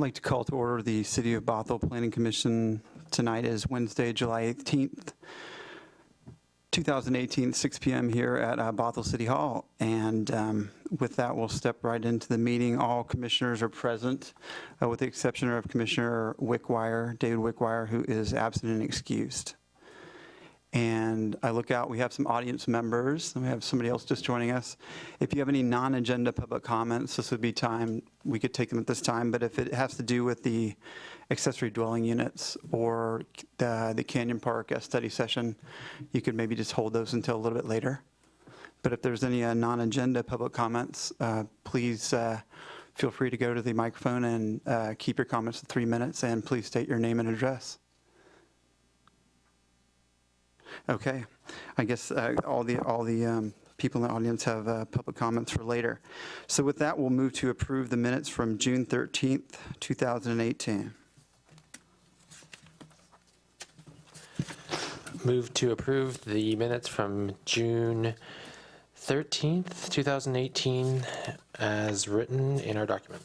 like to call to order the City of Bothell Planning Commission. Tonight is Wednesday, July 18th, 2018, 6 p.m. here at Bothell City Hall. And with that, we'll step right into the meeting. All commissioners are present, with the exception of Commissioner Wickwire, David Wickwire, who is absent and excused. And I look out, we have some audience members, and we have somebody else just joining us. If you have any non-agenda public comments, this would be time, we could take them at this time, but if it has to do with the accessory dwelling units or the Canyon Park study session, you could maybe just hold those until a little bit later. But if there's any non-agenda public comments, please feel free to go to the microphone and keep your comments to 3 minutes, and please state your name and address. Okay, I guess all the people in the audience have public comments for later. So with that, we'll move to approve the minutes from June 13th, 2018. Move to approve the minutes from June 13th, 2018 as written in our document.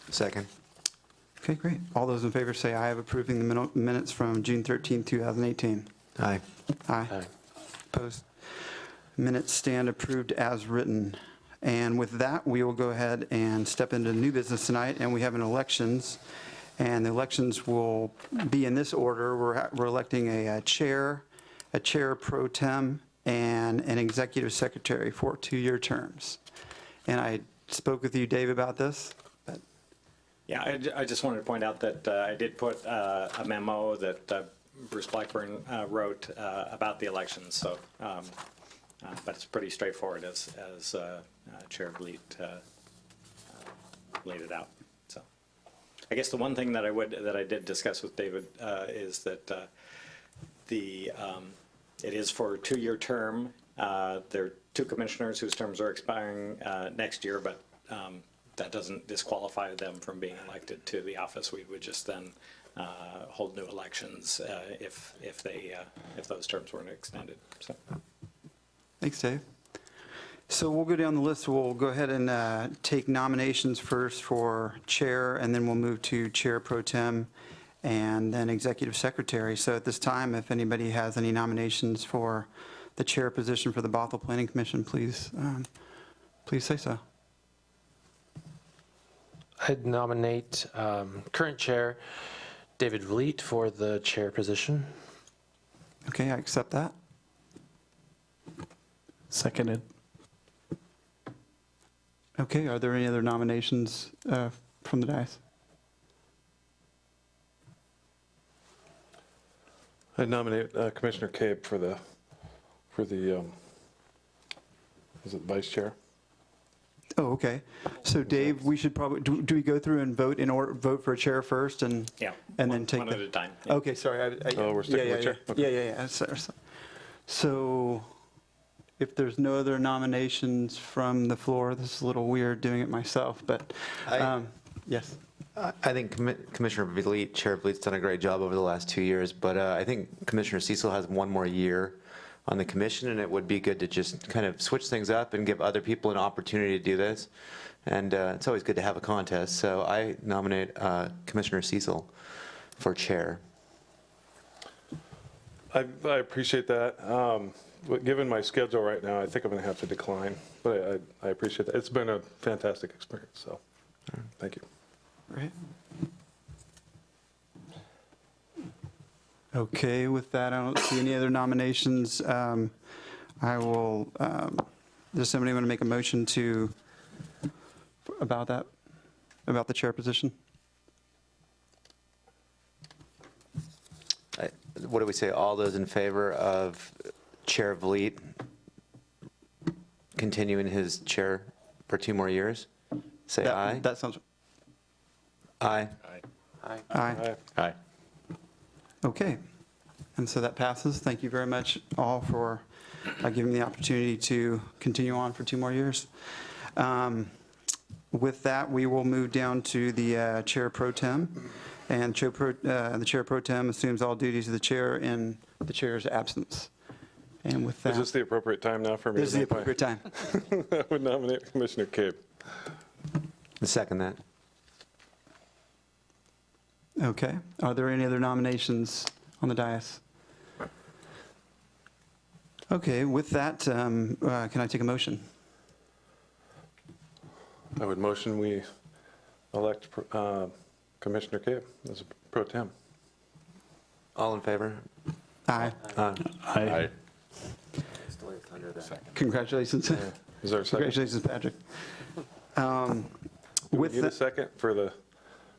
Second. Okay, great. All those in favor say aye of approving the minutes from June 13th, 2018. Aye. Aye. Aye. Opposed? Minutes stand approved as written. And with that, we will go ahead and step into new business tonight, and we have an elections. And the elections will be in this order. We're electing a chair pro tem, and an executive secretary for 2-year terms. And I spoke with you, Dave, about this. Yeah, I just wanted to point out that I did put a memo that Bruce Blackburn wrote about the elections. So, but it's pretty straightforward as Chair Vliet laid it out. So, I guess the one thing that I did discuss with David is that it is for a 2-year term. There are 2 commissioners whose terms are expiring next year, but that doesn't disqualify them from being elected to the office. We would just then hold new elections if those terms weren't extended. So. Thanks, Dave. So we'll go down the list. We'll go ahead and take nominations first for chair, and then we'll move to chair pro tem and then executive secretary. So at this time, if anybody has any nominations for the chair position for the Bothell Planning Commission, please say so. I'd nominate current chair David Vliet for the chair position. Okay, I accept that. Seconded. Okay, are there any other nominations from the dais? I nominate Commissioner Cabe for the is it vice chair? Oh, okay. So Dave, we should probably, do we go through and vote for a chair first and then take one at a time. Yeah. Okay, sorry. We're sticking with chair? Okay. Yeah. So if there's no other nominations from the floor, this is a little weird doing it myself, but yes. I think Commissioner Vliet, Chair Vliet's done a great job over the last 2 years, but I think Commissioner Cecil has 1 more year on the commission, and it would be good to just kind of switch things up and give other people an opportunity to do this. And it's always good to have a contest. So I nominate Commissioner Cecil for chair. I appreciate that. But given my schedule right now, I think I'm going to have to decline. But I appreciate that. It's been a fantastic experience. So thank you. Right. Okay, with that, I don't see any other nominations. I will, does somebody want to make a motion about the chair position? What do we say? All those in favor of Chair Vliet continuing his chair for 2 more years? Say aye. That sounds. Aye. Aye. Aye. Aye. Okay, and so that passes. Thank you very much all for giving me the opportunity to continue on for 2 more years. With that, we will move down to the chair pro tem, and the chair pro tem assumes all duties of the chair in the chair's absence. And with that, Is this the appropriate time now for me? This is the appropriate time. I would nominate Commissioner Cabe. Second that. Okay. Are there any other nominations on the dais? Okay, with that, can I take a motion? I would motion we elect Commissioner Cabe as a pro tem. All in favor? Aye. Aye. Congratulations. Is there a second? Congratulations, Patrick. Do we With need a that, second for the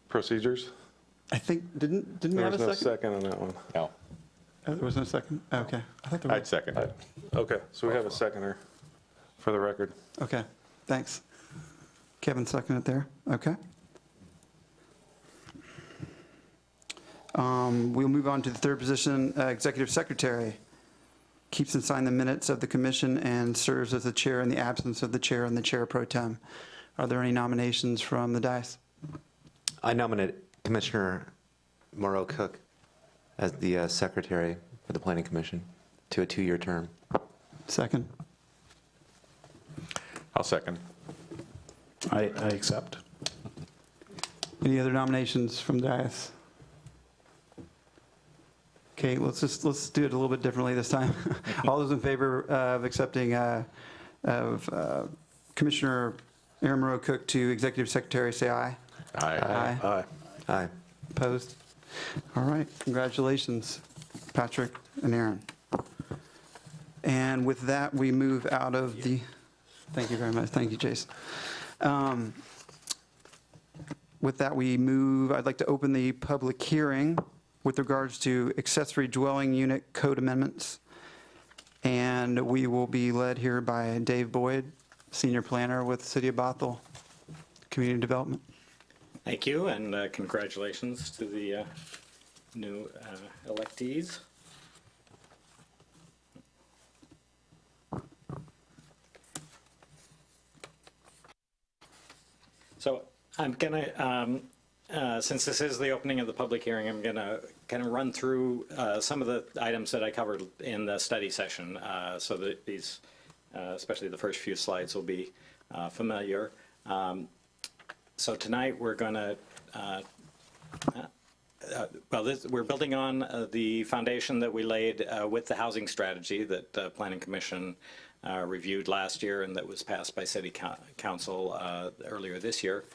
procedures? I think, didn't we There have was a no second? second on that one. No, Oh, there was no second? Okay. I thought there was. I'd second it. Okay, so we have a seconder for the record. Okay, thanks. Kevin seconded there, okay. We'll move on to the third position, Executive Secretary. Keeps and signs the minutes of the commission and serves as the chair in the absence of the chair and the chair pro tem. Are there any nominations from the dais? I nominate Commissioner Moreau Cook as the secretary for the Planning Commission to a 2-year term. Second? I'll second. I accept. Any other nominations from the dais? Okay, let's do it a little bit differently this time. All those in favor of accepting Commissioner Aaron Moreau Cook to Executive Secretary, say aye. Aye. Aye. Aye. Opposed? All right, congratulations, Patrick and Aaron. And with that, we move out of the, thank you very much, thank you, Jason. With that, I'd like to open the public hearing with regards to accessory dwelling unit code amendments. And we will be led here by Dave Boyd, Senior Planner with City of Bothell Community Development. Thank you, and congratulations to the new electees. So I'm gonna, since this is the opening of the public hearing, I'm gonna kind of run through some of the items that I covered in the study session, so that these, especially the first few slides, will be familiar. So tonight we're going to, we're building on the foundation that we laid with the housing strategy that the Planning Commission reviewed last year and that was passed by City Council earlier this year.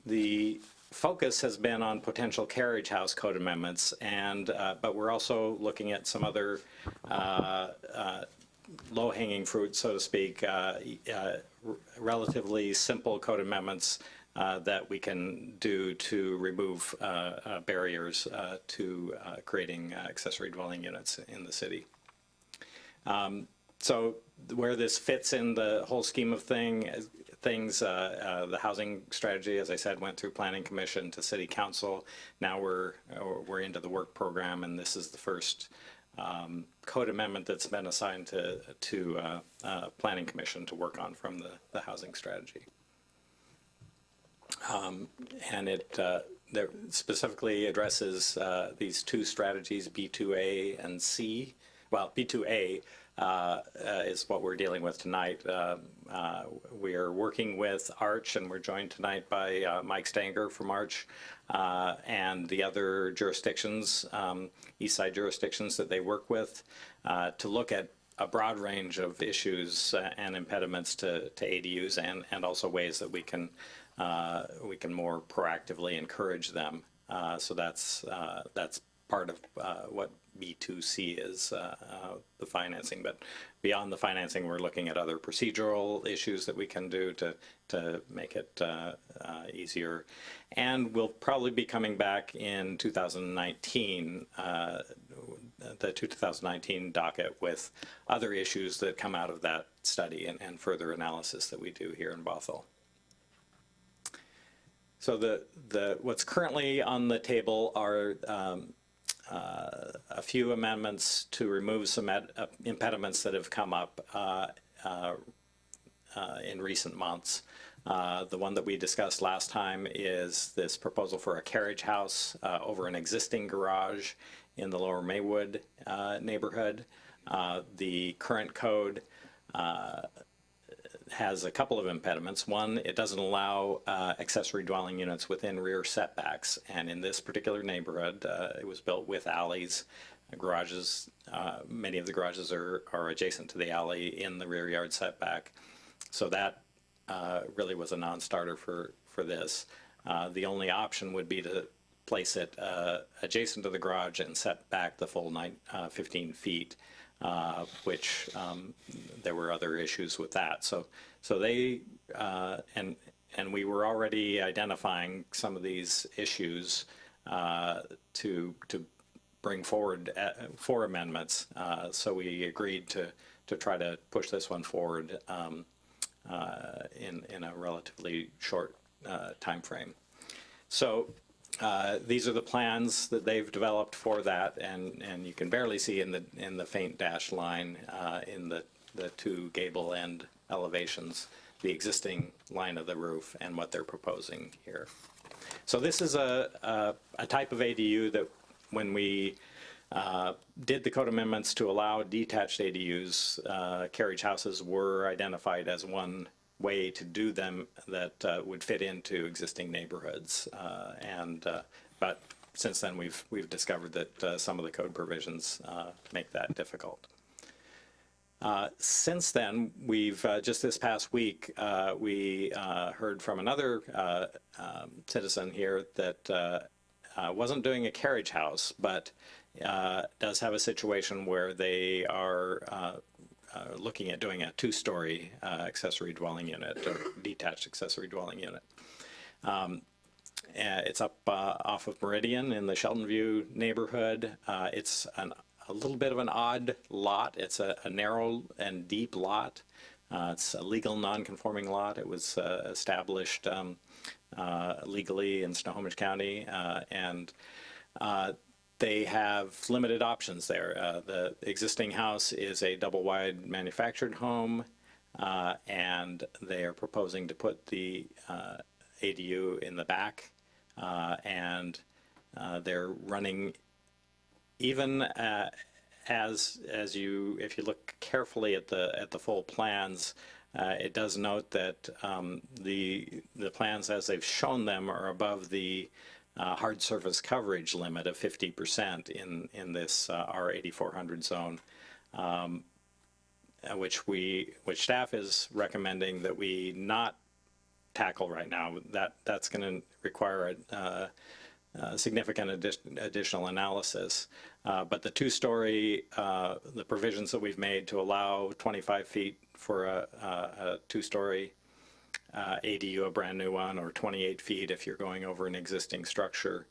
The focus has been on potential carriage house code amendments, and but we're also looking at some other low-hanging fruit, so to speak, relatively simple code amendments that we can do to remove barriers to creating accessory dwelling units in the city. So where this fits in the whole scheme of things, the housing strategy, as I said, went through Planning Commission to City Council. Now we're into the work program, and this is the first code amendment that's been assigned to Planning Commission to work on from the housing strategy. And it specifically addresses these two strategies, B2A and C. Well, B2A is what we're dealing with tonight. We are working with Arch, and we're joined tonight by Mike Stanger from Arch and the other jurisdictions, East Side jurisdictions that they work with, to look at a broad range of issues and impediments to ADUs, and also ways that we can more proactively encourage them. So that's part of what B2C is, the financing. But beyond the financing, we're looking at other procedural issues that we can do to make it easier. And we'll probably be coming back in 2019, the 2019 docket, with other issues that come out of that study and further analysis that we do here in Bothell. So what's currently on the table are a few amendments to remove some impediments that have come up in recent months. The one that we discussed last time is this proposal for a carriage house over an existing garage in the Lower Maywood neighborhood. The current code has a couple of impediments. One, it doesn't allow accessory dwelling units within rear setbacks. And in this particular neighborhood, it was built with alleys, garages. Many of the garages are adjacent to the alley in the rear yard setback. So that really was a non-starter for this. The only option would be to place it adjacent to the garage and set back the full 15 feet. Which there were other issues with that. So they and we were already identifying some of these issues to bring forward for amendments. So we agreed to try to push this one forward in a relatively short time frame. So. These are the plans that they've developed for that, and you can barely see in the faint dashed line in the two gable end elevations the existing line of the roof and what they're proposing here. So this is a type of ADU that when we did the code amendments to allow detached ADUs, carriage houses were identified as one way to do them that would fit into existing neighborhoods, but since then we've discovered that some of the code provisions make that difficult. Since then, we've just this past week we heard from another citizen here that wasn't doing a carriage house, but does have a situation where they are looking at doing a two-story accessory dwelling unit or detached accessory dwelling unit. It's up off of Meridian in the Shelton View neighborhood. It's a little bit of an odd lot. It's a narrow and deep lot. It's a legal non-conforming lot. It was established legally in Snohomish County, and they have limited options there. The existing house is a double-wide manufactured home, and they are proposing to put the ADU in the back, and they're running even if you look carefully at the full plans, it does note that the plans as they've shown them are above the hard surface coverage limit of 50% in this R8400 zone, which staff is recommending that we not tackle right now. That's going to require a significant additional analysis. But the two-story, the provisions that we've made to allow 25 feet for a two-story ADU, a brand new one, or 28 feet if you're going over an existing structure,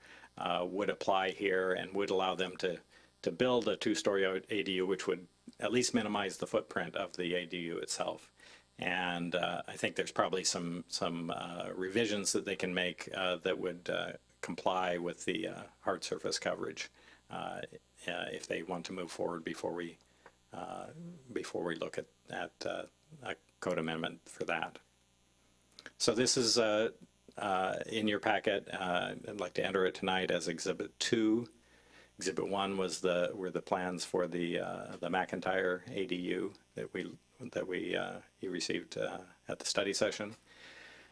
would apply here and would allow them to build a two-story ADU, which would at least minimize the footprint of the ADU itself. And I think there's probably some revisions that they can make that would comply with the hard surface coverage if they want to move forward before we look at a code amendment for that. So this is in your packet. I'd like to enter it tonight as Exhibit 2. Exhibit 1 were the plans for the McIntyre ADU that you received at the study session.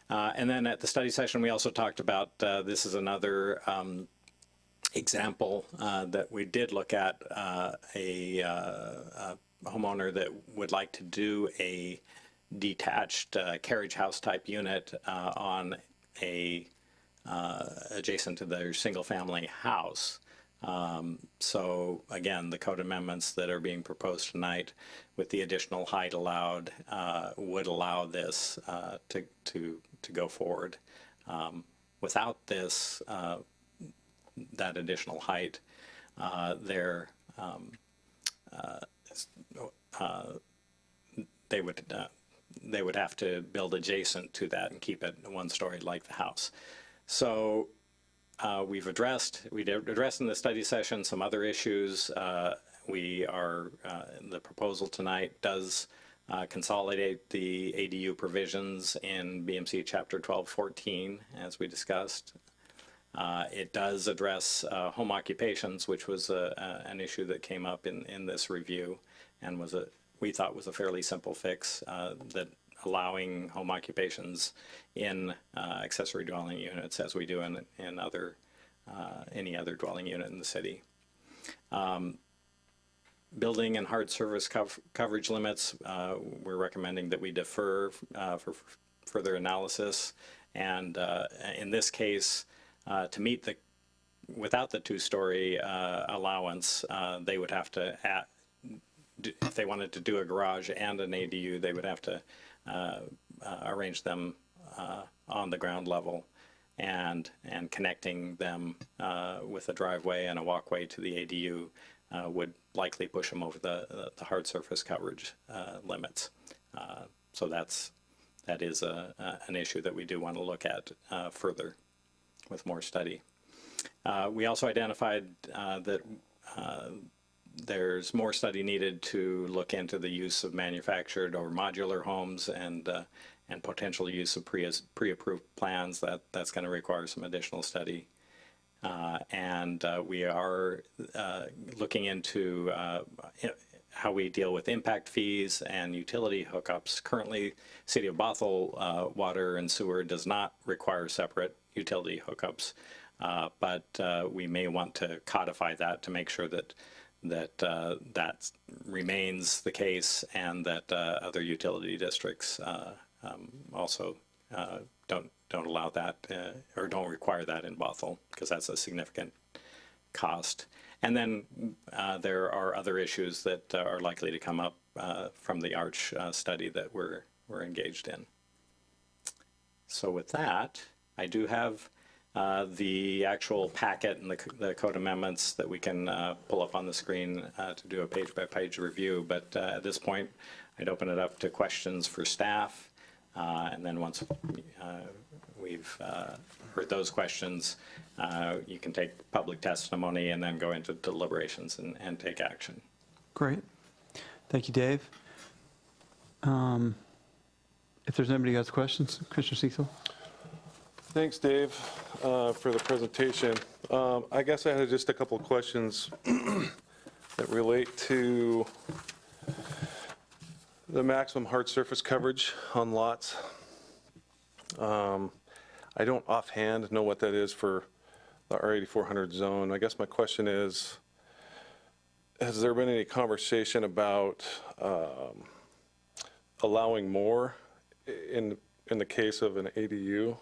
And then at the study session, we also talked about this is another example that we did look at a homeowner that would like to do a detached carriage house type unit on adjacent to their single family house. So again, the code amendments that are being proposed tonight with the additional height allowed would allow this to go forward. Without this, that additional height, they would have to build adjacent to that and keep it one story like the house. So we addressed in the study session some other issues. The proposal tonight does consolidate the ADU provisions in BMC Chapter 1214, as we discussed. It does address home occupations, which was an issue that came up in this review and we thought was a fairly simple fix that allowing home occupations in accessory dwelling units as we do in other, any other dwelling unit in the city. Building and hard surface coverage limits, we're recommending that we defer for further analysis. And in this case, to meet the, without the two-story allowance, they would have to add, if they wanted to do a garage and an ADU, they would have to arrange them on the ground level and connecting them with a driveway and a walkway to the ADU would likely push them over the hard surface coverage limits. So that is an issue that we do want to look at further with more study. We also identified that there's more study needed to look into the use of manufactured or modular homes and potential use of pre-approved plans. That's going to require some additional study. And we are looking into how we deal with impact fees and utility hookups. Currently, City of Bothell water and sewer does not require separate utility hookups, but we may want to codify that to make sure that that remains the case, and that other utility districts also don't allow that or don't require that in Bothell, because that's a significant cost. And then there are other issues that are likely to come up from the ARCH study that we're engaged in. So with that, I do have the actual packet and the code amendments that we can pull up on the screen to do a page-by-page review. But at this point, I'd open it up to questions for staff. And then once we've heard those questions, you can take public testimony and then go into deliberations and take action. Great. Thank you, Dave. If there's nobody who has questions, Commissioner Cecil? Thanks, Dave, for the presentation. I guess I had just a couple of questions that relate to the maximum hard surface coverage on lots. I don't offhand know what that is for the R8400 zone. I guess my question is, has there been any conversation about allowing more in the case of an ADU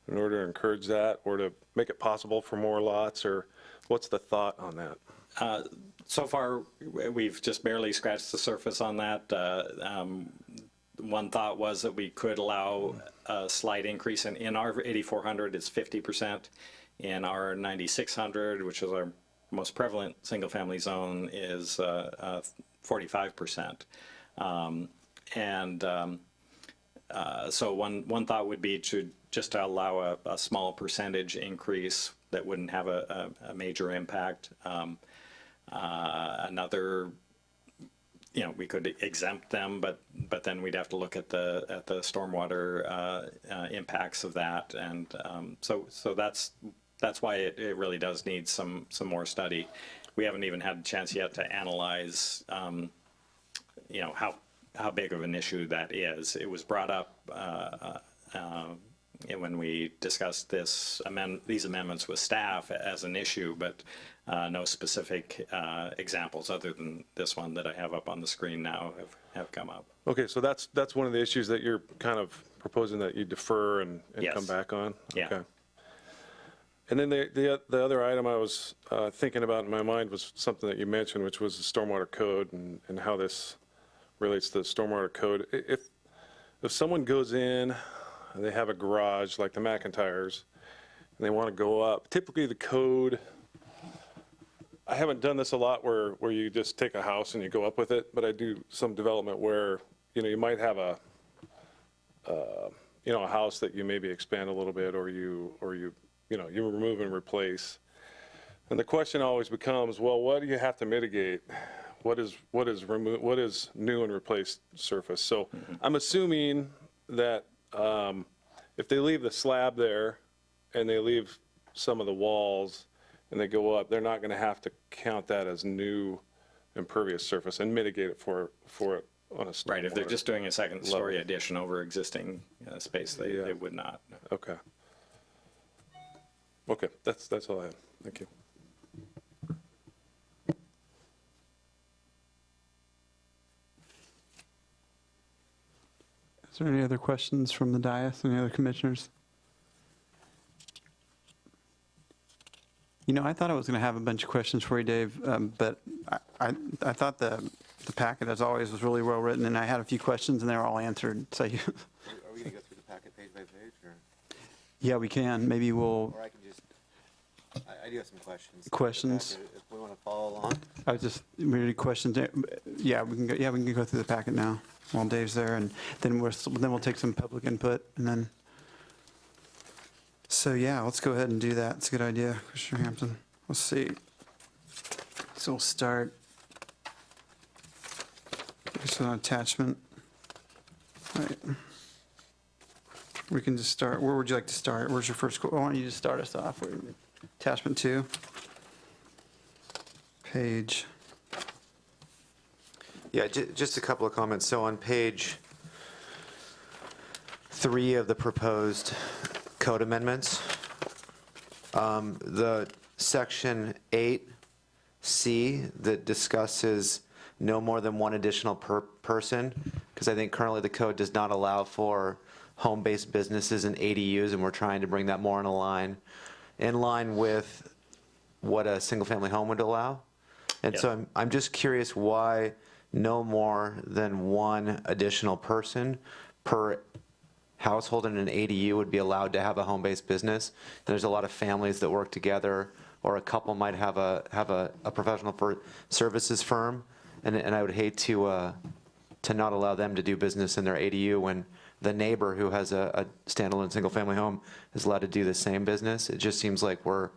in order to encourage that, or to make it possible for more lots, or what's the thought on that? So far, we've just barely scratched the surface on that. One thought was that we could allow a slight increase in our 8400, it's 50%. In our 9600, which is our most prevalent single-family zone, is 45%. So one thought would be to just allow a small percentage increase that wouldn't have a major impact. Another, we could exempt them, but then we'd have to look at the stormwater impacts of that, and so that's why it really does need some more study. We haven't even had a chance yet to analyze, how big of an issue that is. It was brought up when we discussed these amendments with staff as an issue, but no specific examples other than this one that I have up on the screen now have come up. Okay, so that's one of the issues that you're kind of proposing that you defer and Yes. come back on? Yeah. Okay. And then the other item I was thinking about in my mind was something that you mentioned, which was the stormwater code and how this relates to the stormwater code. If someone goes in and they have a garage like the McIntyres and they want to go up, typically the code, I haven't done this a lot where you just take a house and you go up with it, but I do some development where, you might have a house that you maybe expand a little bit, or you remove and replace. And the question always becomes, well, what do you have to mitigate? What is new and replaced surface? So I'm assuming that if they leave the slab there and they leave some of the walls and they go up, they're not going to have to count that as new impervious surface and mitigate it for it on a stormwater. Right, if they're just doing a second-story addition over existing space, Yeah. they would not. Okay. Okay, that's all I have. Thank you. Is there any other questions from the dais, any other commissioners? You know, I thought I was going to have a bunch of questions for you, Dave, but I thought the packet, as always, was really well written, and I had a few questions, and they were all answered. So, Are we going to go through the packet page by page, or? yeah, we can. Maybe we'll. Or I can just, I do have some questions. Questions? If we want to follow along. I was just ready questions. Yeah, we can go. Yeah, we can go through the packet now while Dave's there, and then we'll take some public input, and then. So yeah, let's go ahead and do that. It's a good idea, Commissioner Hampton. Let's see. So we'll start. It's an attachment. Right. We can just start. Where would you like to start? Where's your first? Why don't you just start us off? Attachment 2. Page. Yeah, just a couple of comments. So on page 3 of the proposed code amendments, the section 8C that discusses no more than one additional person, because I think currently the code does not allow for home-based businesses and ADUs, and we're trying to bring that more in line with what a single-family home would allow. And so I'm just curious why no more than one additional person per household in an ADU would be allowed to have a home-based business. And there's a lot of families that work together, or a couple might have a professional services firm, and I would hate to not allow them to do business in their ADU when the neighbor who has a standalone single-family home is allowed to do the same business. It just seems like we're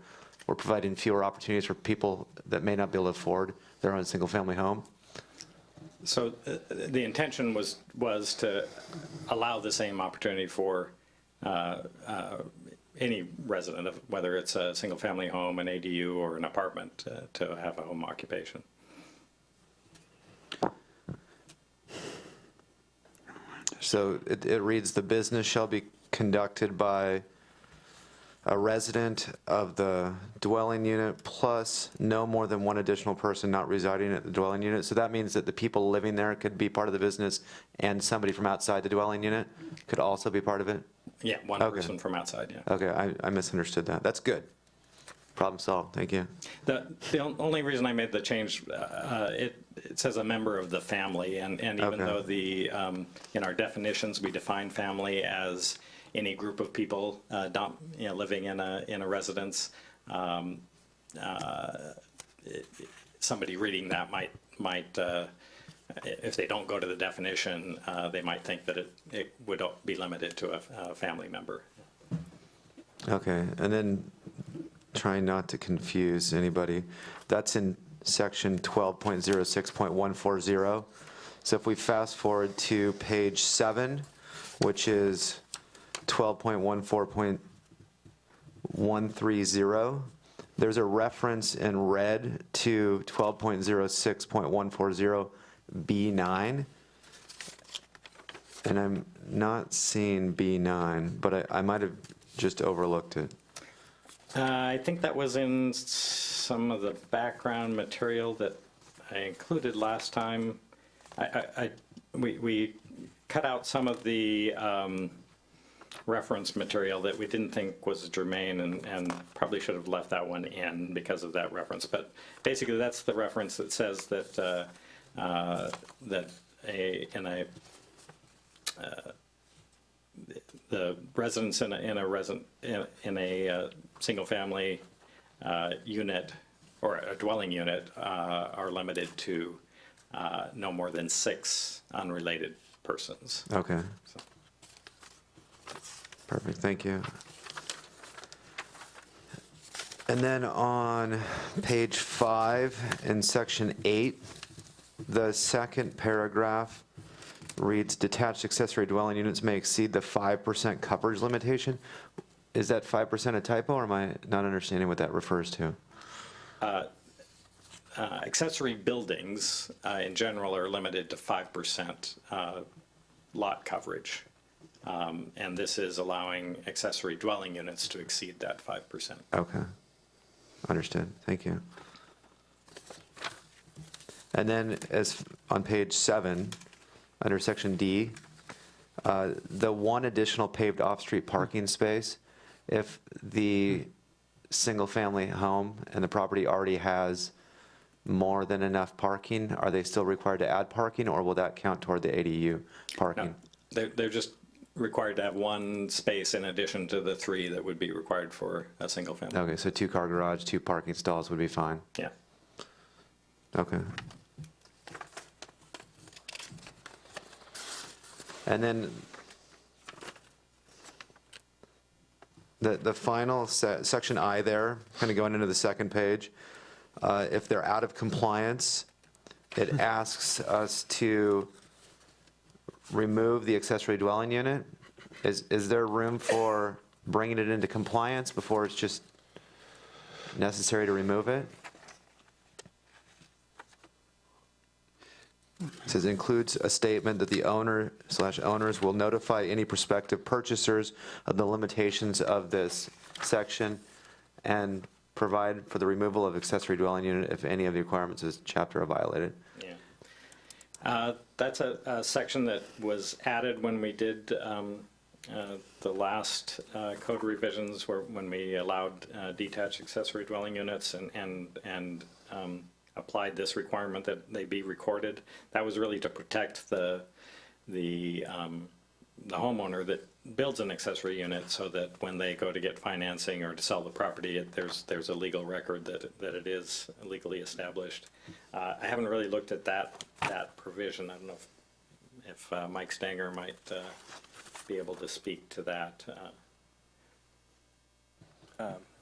providing fewer opportunities for people that may not be able to afford their own single-family home. So the intention was to allow the same opportunity for any resident, of whether it's a single-family home, an ADU, or an apartment, to have a home occupation. So it reads, the business shall be conducted by a resident of the dwelling unit plus no more than one additional person not residing at the dwelling unit. So that means that the people living there could be part of the business, and somebody from outside the dwelling unit could also be part of it? Yeah, one Okay. person from outside, yeah. Okay, I misunderstood that. That's good. Problem solved, thank you. The only reason I made the change, it says a member of the family, and even Okay. though in our definitions, we define family as any group of people living in a residence, somebody reading that might if they don't go to the definition, they might think that it would be limited to a family member. Okay, and then trying not to confuse anybody, that's in section 12.06.140. So if we fast forward to page 7, which is 12.14.130, there's a reference in red to 12.06.140 B9, and I'm not seeing B9, but I might have just overlooked it. I think that was in some of the background material that I included last time. We cut out some of the reference material that we didn't think was germane, and probably should have left that one in because of that reference. But basically, that's the reference that says that the residents in a single-family unit or a dwelling unit are limited to no more than 6 unrelated persons. Okay. So. Perfect, thank you. And then on page 5 in section 8, the second paragraph reads, detached accessory dwelling units may exceed the 5% coverage limitation. Is that 5% a typo, or am I not understanding what that refers to? accessory buildings in general are limited to 5% lot coverage. And this is allowing accessory dwelling units to exceed that 5%. Okay. Understood. Thank you. And then as on page 7, under section D, the one additional paved off-street parking space, if the single-family home and the property already has more than enough parking, are they still required to add parking, or will that count toward the ADU parking? No, they're just required to have one space in addition to the 3 that would be required for a single family. Okay, so 2-car garage, 2 parking stalls would be fine. Yeah. Okay. And then the final section I there, kind of going into the second page, if they're out of compliance, it asks us to remove the accessory dwelling unit. Is there room for bringing it into compliance before it's just necessary to remove it? It says includes a statement that the owner/owners will notify any prospective purchasers of the limitations of this section and provide for the removal of accessory dwelling unit if any of the requirements of this chapter are violated. Yeah. That's a section that was added when we did the last code revisions when we allowed detached accessory dwelling units and applied this requirement that they be recorded. That was really to protect the homeowner that builds an accessory unit, so that when they go to get financing or to sell the property, there's a legal record that it is legally established. I haven't really looked at that provision. I don't know if Mike Stanger might be able to speak to that.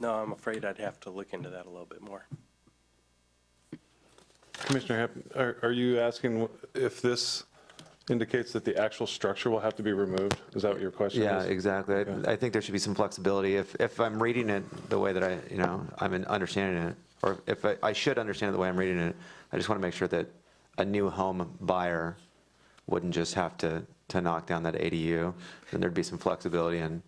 No, I'm afraid I'd have to look into that a little bit more. Commissioner Hampton, are you asking if this indicates that the actual structure will have to be removed? Is that what your question is? Yeah, exactly. Yeah. I think there should be some flexibility. If I'm reading it the way that I'm understanding it, or if I should understand it the way I'm reading it, I just want to make sure that a new home buyer wouldn't just have to knock down that ADU, then there'd be some flexibility and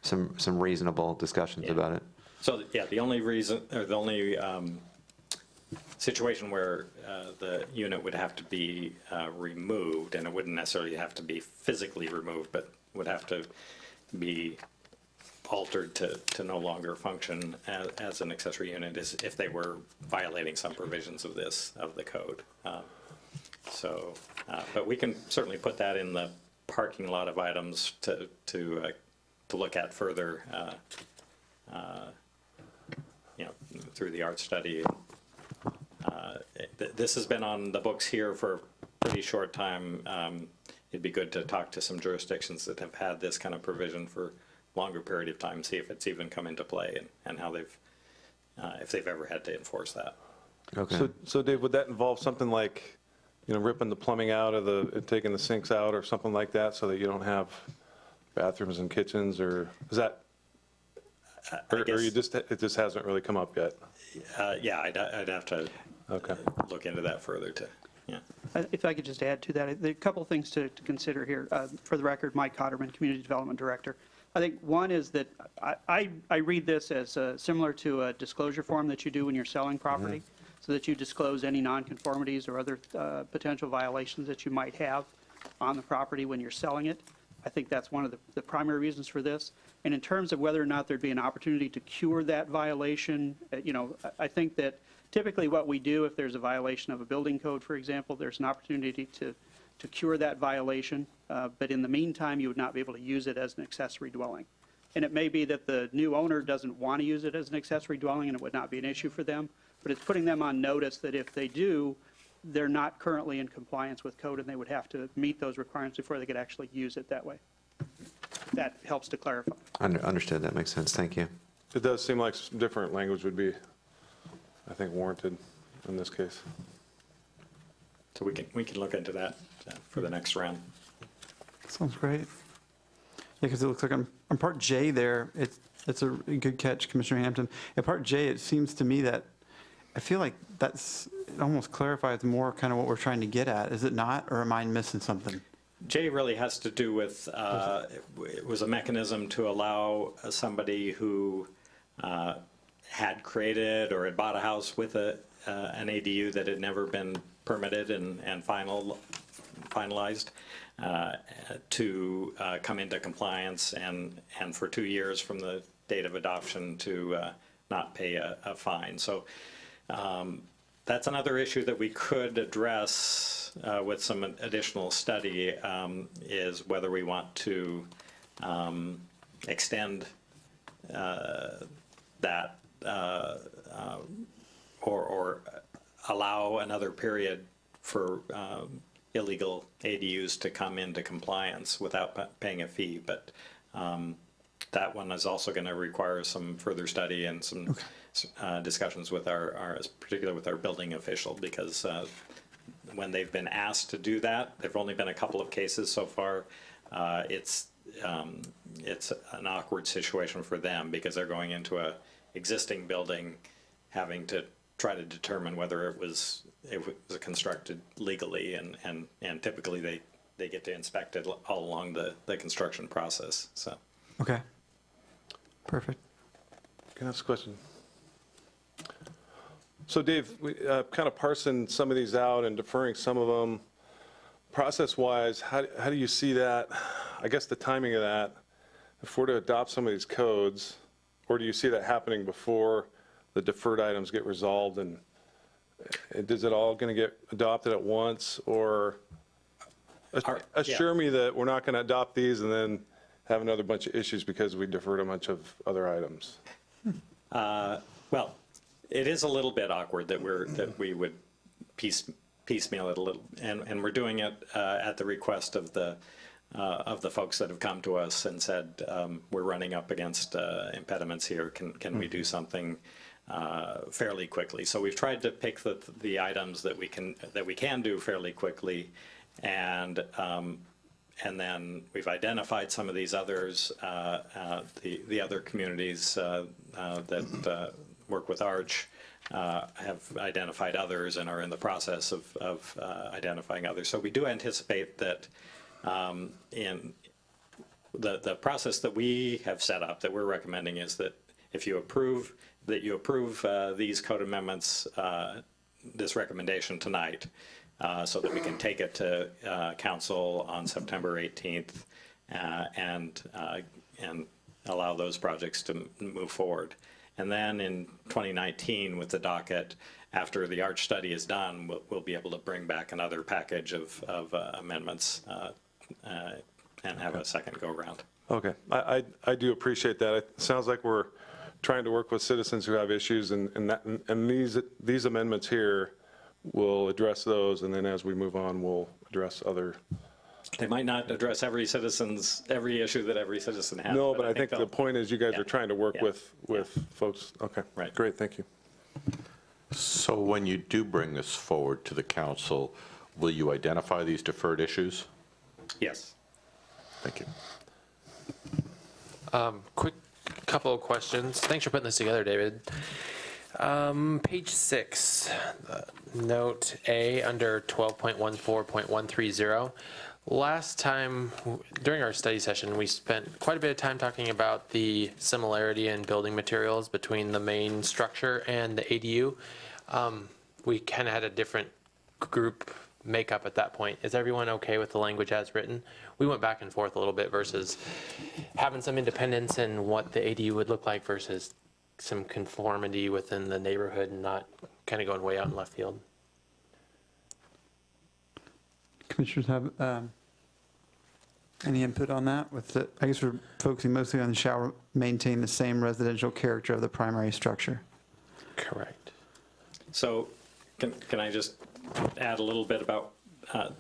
some reasonable discussions about it. So, yeah, the only reason, or the only situation where the unit would have to be removed, and it wouldn't necessarily have to be physically removed, but would have to be altered to no longer function as an accessory unit, is if they were violating some provisions of the code. But we can certainly put that in the parking lot of items to look at further, through the art study. This has been on the books here for a pretty short time. It'd be good to talk to some jurisdictions that have had this kind of provision for a longer period of time, see if it's even come into play and how if they've ever had to enforce that. Okay. So Dave, would that involve something like, ripping the plumbing out of taking the sinks out or something like that, so that you don't have bathrooms and kitchens, or is that, or it just hasn't really come up yet? Yeah, I'd have to Okay. look into that further yeah. If I could just add to that, there are a couple of things to consider here. For the record, Mike Cotterman, Community Development Director. I think one is that I read this as similar to a disclosure form that you do when you're selling property, so that you disclose any nonconformities or other potential violations that you might have on the property when you're selling it. I think that's one of the primary reasons for this. And in terms of whether or not there'd be an opportunity to cure that violation, I think that typically what we do, if there's a violation of a building code, for example, there's an opportunity to cure that violation. But in the meantime, you would not be able to use it as an accessory dwelling. And it may be that the new owner doesn't want to use it as an accessory dwelling, and it would not be an issue for them. But it's putting them on notice that if they do, they're not currently in compliance with code, and they would have to meet those requirements before they could actually use it that way. That helps to clarify. Understood. That makes sense. Thank you. It does seem like some different language would be, I think, warranted in this case. So we can look into that for the next round. Sounds great. Yeah, because it looks like on part J there, it's a good catch, Commissioner Hampton. At part J, it seems to me that I feel like it almost clarifies more kind of what we're trying to get at, is it not? Or am I missing something? J really has to do with, it was a mechanism to allow somebody who had created or had bought a house with an ADU that had never been permitted and finalized to come into compliance and for 2 years from the date of adoption to not pay a fine. So that's another issue that we could address with some additional study, is whether we want to extend that or allow another period for illegal ADUs to come into compliance without paying a fee. But that one is also going to require some further study and some discussions with particularly with our building official, because when they've been asked to do that, there've only been a couple of cases so far. It's an awkward situation for them because they're going into a existing building, having to try to determine whether it was constructed legally, and typically they get to inspect it all along the construction process. So. Okay. Perfect. Can I ask a question? So Dave, we kind of parsing some of these out and deferring some of them. Process-wise, how do you see that? I guess the timing of that, if we're to adopt some of these codes, or do you see that happening before the deferred items get resolved, and is it all going to get adopted at once, or assure me that we're not going to adopt these and then have another bunch of issues because we deferred a bunch of other items? Well, it is a little bit awkward that we would piecemeal it a little, and we're doing it at the request of the folks that have come to us and said, we're running up against impediments here. Can we do something fairly quickly? So we've tried to pick the items that we can do fairly quickly, and then we've identified some of these others, the other communities that work with Arch have identified others and are in the process of identifying others. So we do anticipate that in the process that we have set up, that we're recommending, is that if you approve these code amendments, this recommendation tonight, so that we can take it to council on September 18th and allow those projects to move forward. And then in 2019, with the docket, after the Arch study is done, we'll be able to bring back another package of amendments and have a second go-around. Okay, I do appreciate that. It sounds like we're trying to work with citizens who have issues, and these amendments here will address those, and then as we move on, we'll address other. They might not address every issue that every citizen has. No, but I think the point is you guys are trying to work with folks. Okay, Right. Great, thank you. So when you do bring this forward to the council, will you identify these deferred issues? Yes. Thank you. Quick couple of questions. Thanks for putting this together, David. Page 6, note A under 12.14.130. Last time, during our study session, we spent quite a bit of time talking about the similarity in building materials between the main structure and the ADU. We kind of had a different group makeup at that point. Is everyone okay with the language as written? We went back and forth a little bit versus having some independence in what the ADU would look like versus some conformity within the neighborhood and not kind of going way out in left field. Commissioners have any input on that? I guess we're focusing mostly on shall maintain the same residential character of the primary structure. Correct. So can I just add a little bit about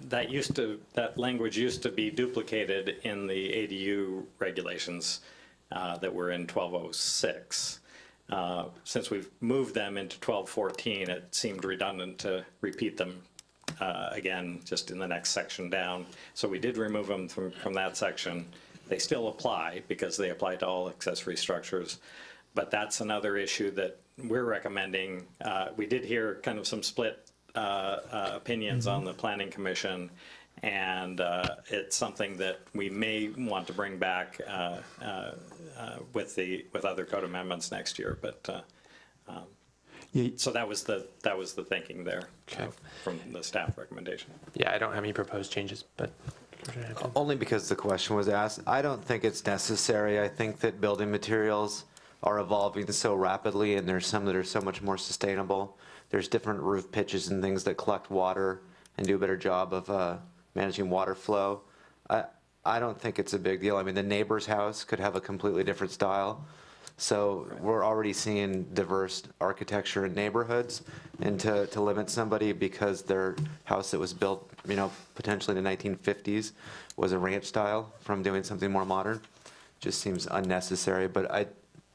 that language used to be duplicated in the ADU regulations that were in 1206. Since we've moved them into 1214, it seemed redundant to repeat them again, just in the next section down. So we did remove them from that section. They still apply because they apply to all accessory structures. But that's another issue that we're recommending, we did hear kind of some split opinions on the Planning Commission, and it's something that we may want to bring back with other code amendments next year. But so that was the thinking there. Okay. From the staff recommendation. Yeah, I don't have any proposed changes, but. Only because the question was asked. I don't think it's necessary. I think that building materials are evolving so rapidly, and there's some that are so much more sustainable. There's different roof pitches and things that collect water and do a better job of managing water flow. I don't think it's a big deal. I mean, the neighbor's house could have a completely different style. So we're already seeing diverse architecture in neighborhoods, and to limit somebody because their house that was built, potentially in the 1950s was a ranch style from doing something more modern, just seems unnecessary. But I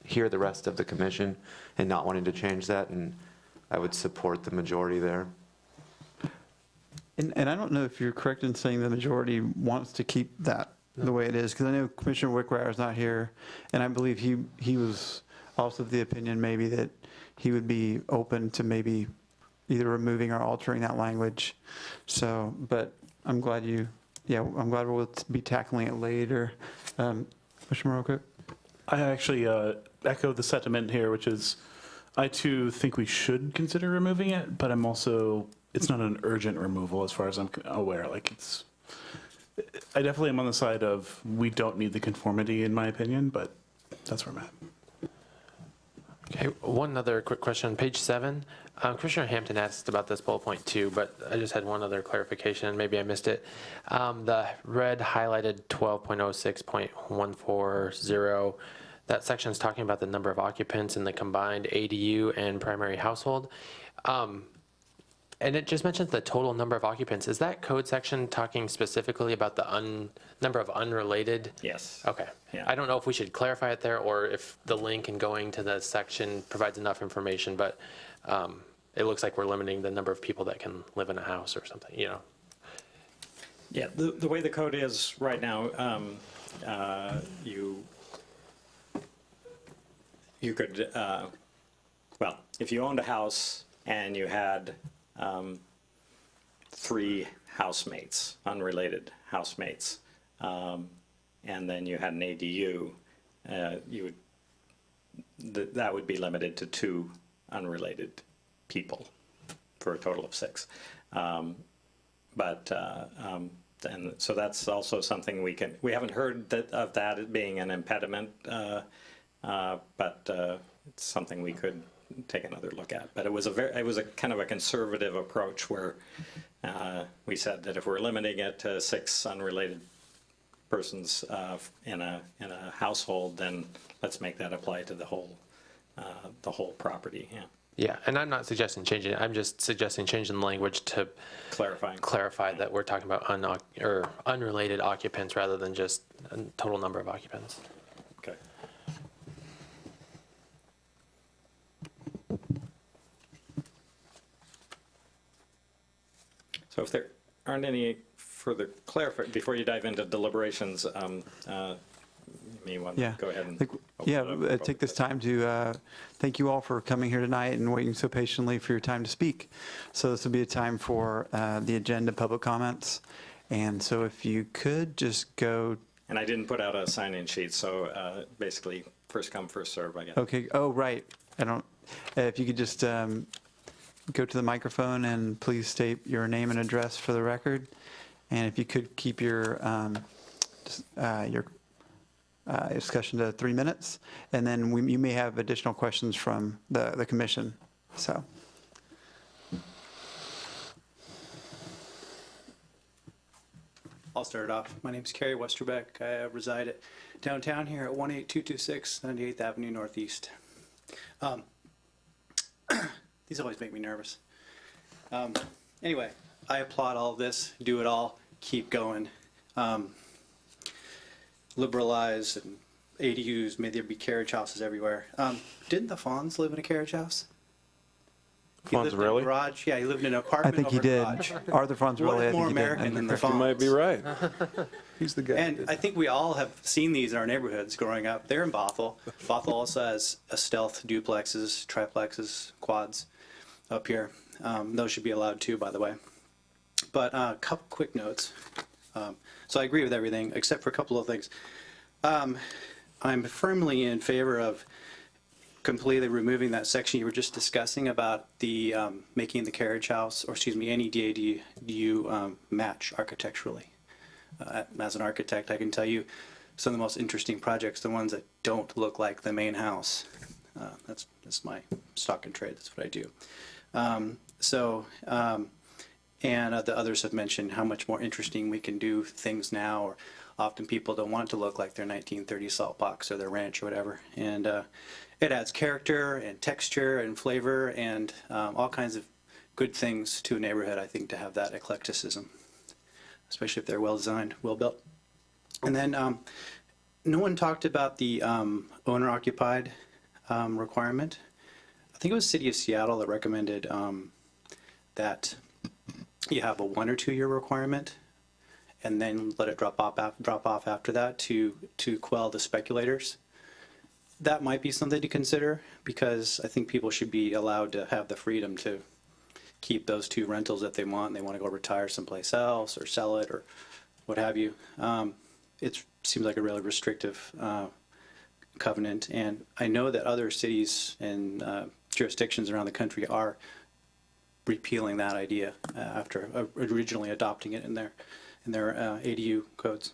hear the rest of the commission and not wanting to change that, and I would support the majority there. And I don't know if you're correct in saying the majority wants to keep that the way it is, because I know Commissioner Wickwire is not here, and I believe he was also of the opinion maybe that he would be open to maybe either removing or altering that language. So, but I'm glad I'm glad we'll be tackling it later. Commissioner Morocco? I actually echo the sentiment here, which is I too think we should consider removing it, but it's not an urgent removal as far as I'm aware. I definitely am on the side of we don't need the conformity in my opinion, but that's where I'm at. Okay, one other quick question on page 7. Commissioner Hampton asked about this bullet point too, but I just had one other clarification, maybe I missed it. The red highlighted 12.06.140, that section is talking about the number of occupants in the combined ADU and primary household. And it just mentions the total number of occupants. Is that code section talking specifically about the number of unrelated? Yes. Okay. Yeah. I don't know if we should clarify it there or if the link and going to the section provides enough information, but it looks like we're limiting the number of people that can live in a house or something, Yeah, the way the code is right now, you could, if you owned a house and you had 3 housemates, unrelated housemates, and then you had an ADU, that would be limited to 2 unrelated people for a total of 6. And so that's also something we haven't heard of that as being an impediment, but it's something we could take another look at. But it was a kind of a conservative approach where we said that if we're limiting it to 6 unrelated persons in a household, then let's make that apply to the whole property. Yeah. Yeah, and I'm not suggesting changing it. I'm just suggesting changing the language to clarify that we're talking about unrelated occupants rather than just a total number of occupants. Okay. So if there aren't any further before you dive into deliberations, you may want to go ahead and take this time to thank you all for coming here tonight and waiting so patiently for your time to speak. So this will be a time for the agenda public comments. And so if you could just go. And I didn't put out a sign-in sheet, so basically first come, first serve, I guess. Okay. Oh, right. If you could just go to the microphone and please state your name and address for the record. And if you could keep your discussion to 3 minutes, and then you may have additional questions from the commission. So. I'll start it off. My name is Kerry Westerbeck. I reside at downtown here at 18226 98th Avenue Northeast. These always make me nervous. Anyway, I applaud all of this. Do it all. Keep going. Liberalize and ADUs. May there be carriage houses everywhere. Didn't the Fawns live in a carriage house? He lived in a Fonzarelli? garage. Yeah, he lived in an I apartment think he over did. a garage. Arthur Fonzarelli, What I is think more he did. American than the You might be Fonz? right. He's the guy. And I think we all have seen these in our neighborhoods growing up. They're in Bothell. Bothell also has a stealth duplexes, triplexes, quads up here. Those should be allowed too, by the way. But a couple quick notes. So I agree with everything except for a couple of things. I'm firmly in favor of completely removing that section you were just discussing about the making the carriage house, or excuse me, any DADU match architecturally. As an architect, I can tell you some of the most interesting projects, the ones that don't look like the main house. That's my stock and trade. That's what I do. And the others have mentioned how much more interesting we can do things now, or often people don't want it to look like their 1930s salt box or their ranch or whatever. And it adds character and texture and flavor and all kinds of good things to a neighborhood, I think, to have that eclecticism, especially if they're well designed, well built. And then no one talked about the owner-occupied requirement. I think it was City of Seattle that recommended that you have a 1 or 2 year requirement and then let it drop off after that to quell the speculators. That might be something to consider, because I think people should be allowed to have the freedom to keep those 2 rentals if they want, and they want to go retire someplace else or sell it or what have you. It seems like a really restrictive covenant, and I know that other cities and jurisdictions around the country are repealing that idea after originally adopting it in their ADU codes.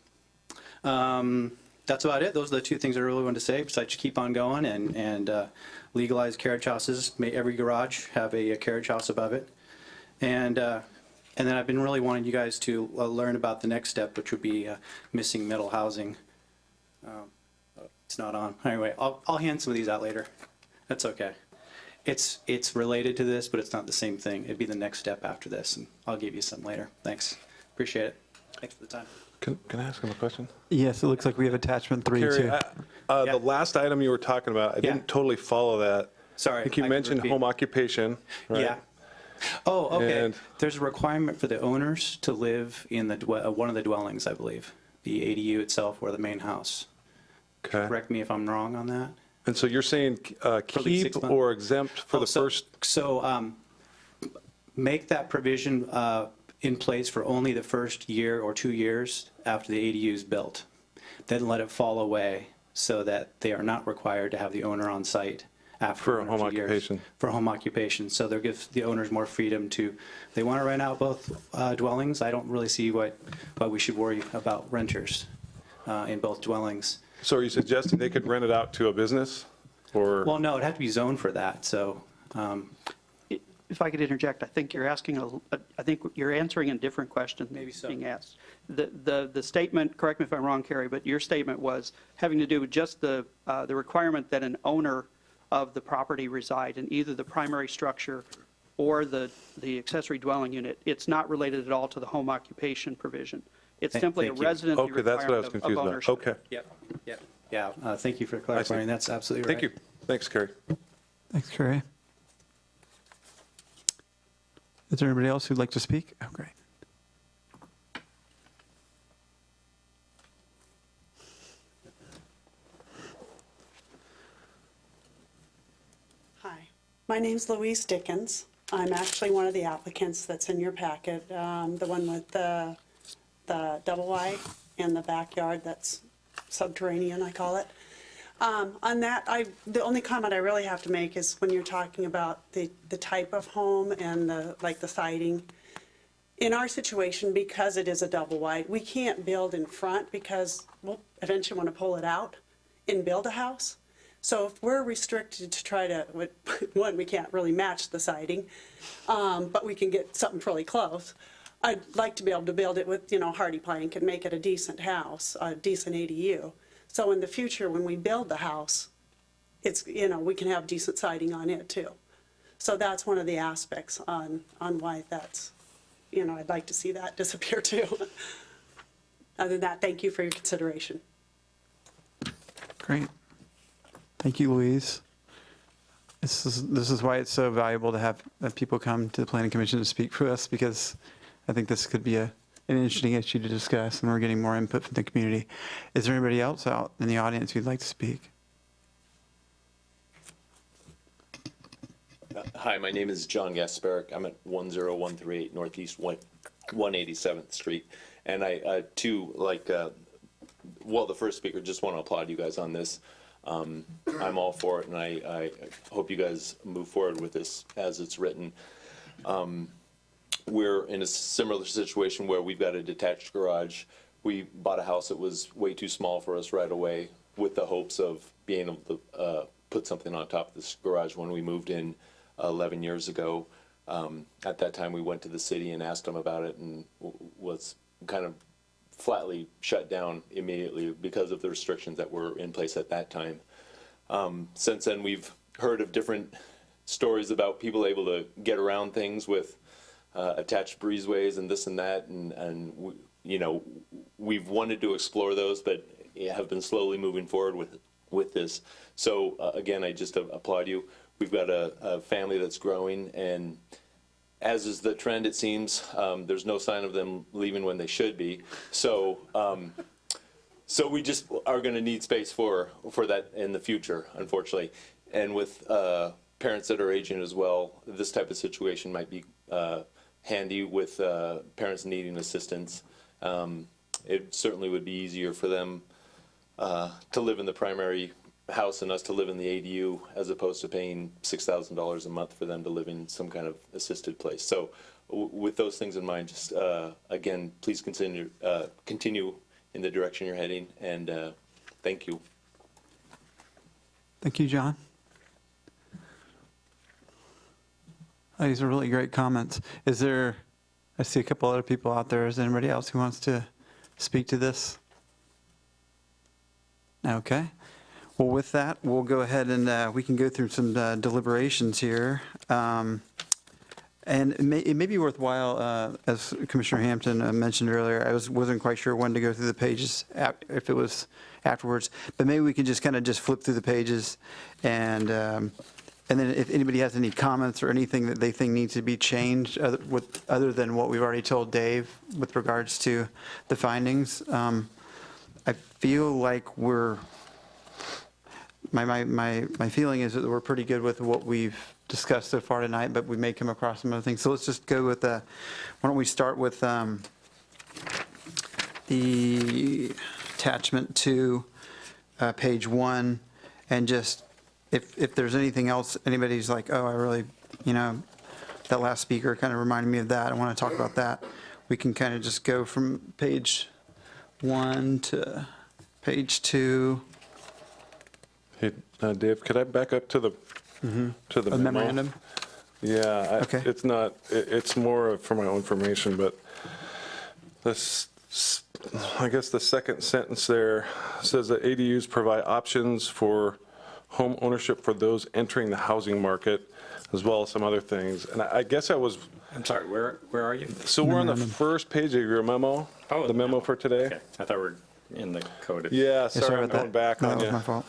That's about it. Those are the 2 things I really wanted to say, besides keep on going and legalize carriage houses. May every garage have a carriage house above it. And then I've been really wanting you guys to learn about the next step, which would be missing middle housing. It's not on. Anyway, I'll hand some of these out later. That's okay. It's related to this, but it's not the same thing. It'd be the next step after this, and I'll give you some later. Thanks. Appreciate it. Thanks for the time. Can I ask him a question? Yes, it looks like we have attachment 3 Carrie, too. the Yeah. last item you were talking about, I didn't totally follow that. Sorry, I think you I can mentioned repeat. home occupation, right? Yeah. Oh, okay. And- There's a requirement for the owners to live in the one of the dwellings, I believe, the ADU itself or the main house. Okay. Correct me if I'm wrong on that. And so you're saying least 6 keep months. or exempt for the So- first, So make that provision in place for only the first year or 2 years after the ADU is built. Then let it fall away so that they are not required to have the owner on site after For a 1 or home 2 years. occupation. For home occupation. So they'll give the owners more freedom to, they want to rent out both dwellings. I don't really see why we should worry about renters in both dwellings. so are you suggesting they could rent it out to a business? Or, Well, no, it'd have to be zoned for that, so. If I could interject, I think you're asking, I think you're answering a different question than Maybe so. being asked. The statement, correct me if I'm wrong, Carrie, but your statement was having to do with just the requirement that an owner of the property reside in either the primary structure or the accessory dwelling unit. It's not related at all to the home occupation provision. It's simply a Thank you. residency okay, that's what I was requirement of confused about. ownership. Okay, Yep. Yeah, thank you for clarifying. That's absolutely right. thank you. Thanks, Carrie. Thanks, Carrie. Is there anybody else who'd like to speak? Oh, great. Hi, my name's Louise Dickens. I'm actually one of the applicants that's in your packet, the one with the double wide in the backyard that's subterranean, I call it. On that, the only comment I really have to make is when you're talking about the type of home and the siding. In our situation, because it is a double wide, we can't build in front because we'll eventually want to pull it out and build a house. So if we're restricted to try to, one, we can't really match the siding, but we can get something really close. I'd like to be able to build it with, hardy plank and make it a decent house, a decent ADU. So in the future, when we build the house, it's, we can have decent siding on it too. So that's one of the aspects on why that's, I'd like to see that disappear too. Other than that, thank you for your consideration. Great. Thank you, Louise. This is why it's so valuable to have people come to the Planning Commission to speak for us, because I think this could be an interesting issue to discuss, and we're getting more input from the community. Is there anybody else out in the audience who'd like to speak? Hi, my name is John Gasparic. I'm at 10138 Northeast 187th Street. And I too, like, well, the first speaker, just want to applaud you guys on this. I'm all for it, and I hope you guys move forward with this as it's written. We're in a similar situation where we've got a detached garage. We bought a house that was way too small for us right away, with the hopes of being able to put something on top of this garage when we moved in 11 years ago. At that time, we went to the city and asked them about it, and was kind of flatly shut down immediately because of the restrictions that were in place at that time. Since then, we've heard of different stories about people able to get around things with attached breezeways and this and that, and you know, we've wanted to explore those, but have been slowly moving forward with this. So again, I just applaud you. We've got a family that's growing, and as is the trend, it seems, there's no sign of them leaving when they should be. So, so we just are going to need space for that in the future, unfortunately. And with parents that are aging as well, this type of situation might be handy with parents needing assistance. It certainly would be easier for them to live in the primary house and us to live in the ADU, as opposed to paying $6,000 a month for them to live in some kind of assisted place. So with those things in mind, just again, please continue in the direction you're heading, and thank you. Thank you, John. Oh, these are really great comments. Is there, I see a couple other people out there. Is there anybody else who wants to speak to this? Okay. Well, with that, we'll go ahead and we can go through some deliberations here. And it may be worthwhile, as Commissioner Hampton mentioned earlier, I wasn't quite sure when to go through the pages, if it was afterwards, but maybe we can just kind of just flip through the pages, and then if anybody has any comments or anything that they think needs to be changed other than what we've already told Dave with regards to the findings. I feel like my feeling is that we're pretty good with what we've discussed so far tonight, but we may come across some other things. So let's just go with why don't we start with the attachment to page 1, and just if there's anything else, anybody's like, oh, I really, that last speaker kind of reminded me of that, I want to talk about that, we can kind of just go from page 1 to page 2. Hey, Dave, could I back up to the memo? Memorandum? Yeah, Okay. It's not, it's more for my own information, but this, I guess the second sentence there says that ADUs provide options for home ownership for those entering the housing market, as well as some other things. And I guess I'm sorry, where are you? So we're on the first page of your memo, Oh, the memo for today? Okay, I thought we were in the code. Yeah, sorry, I'm about going that. back No, on that you. was my fault.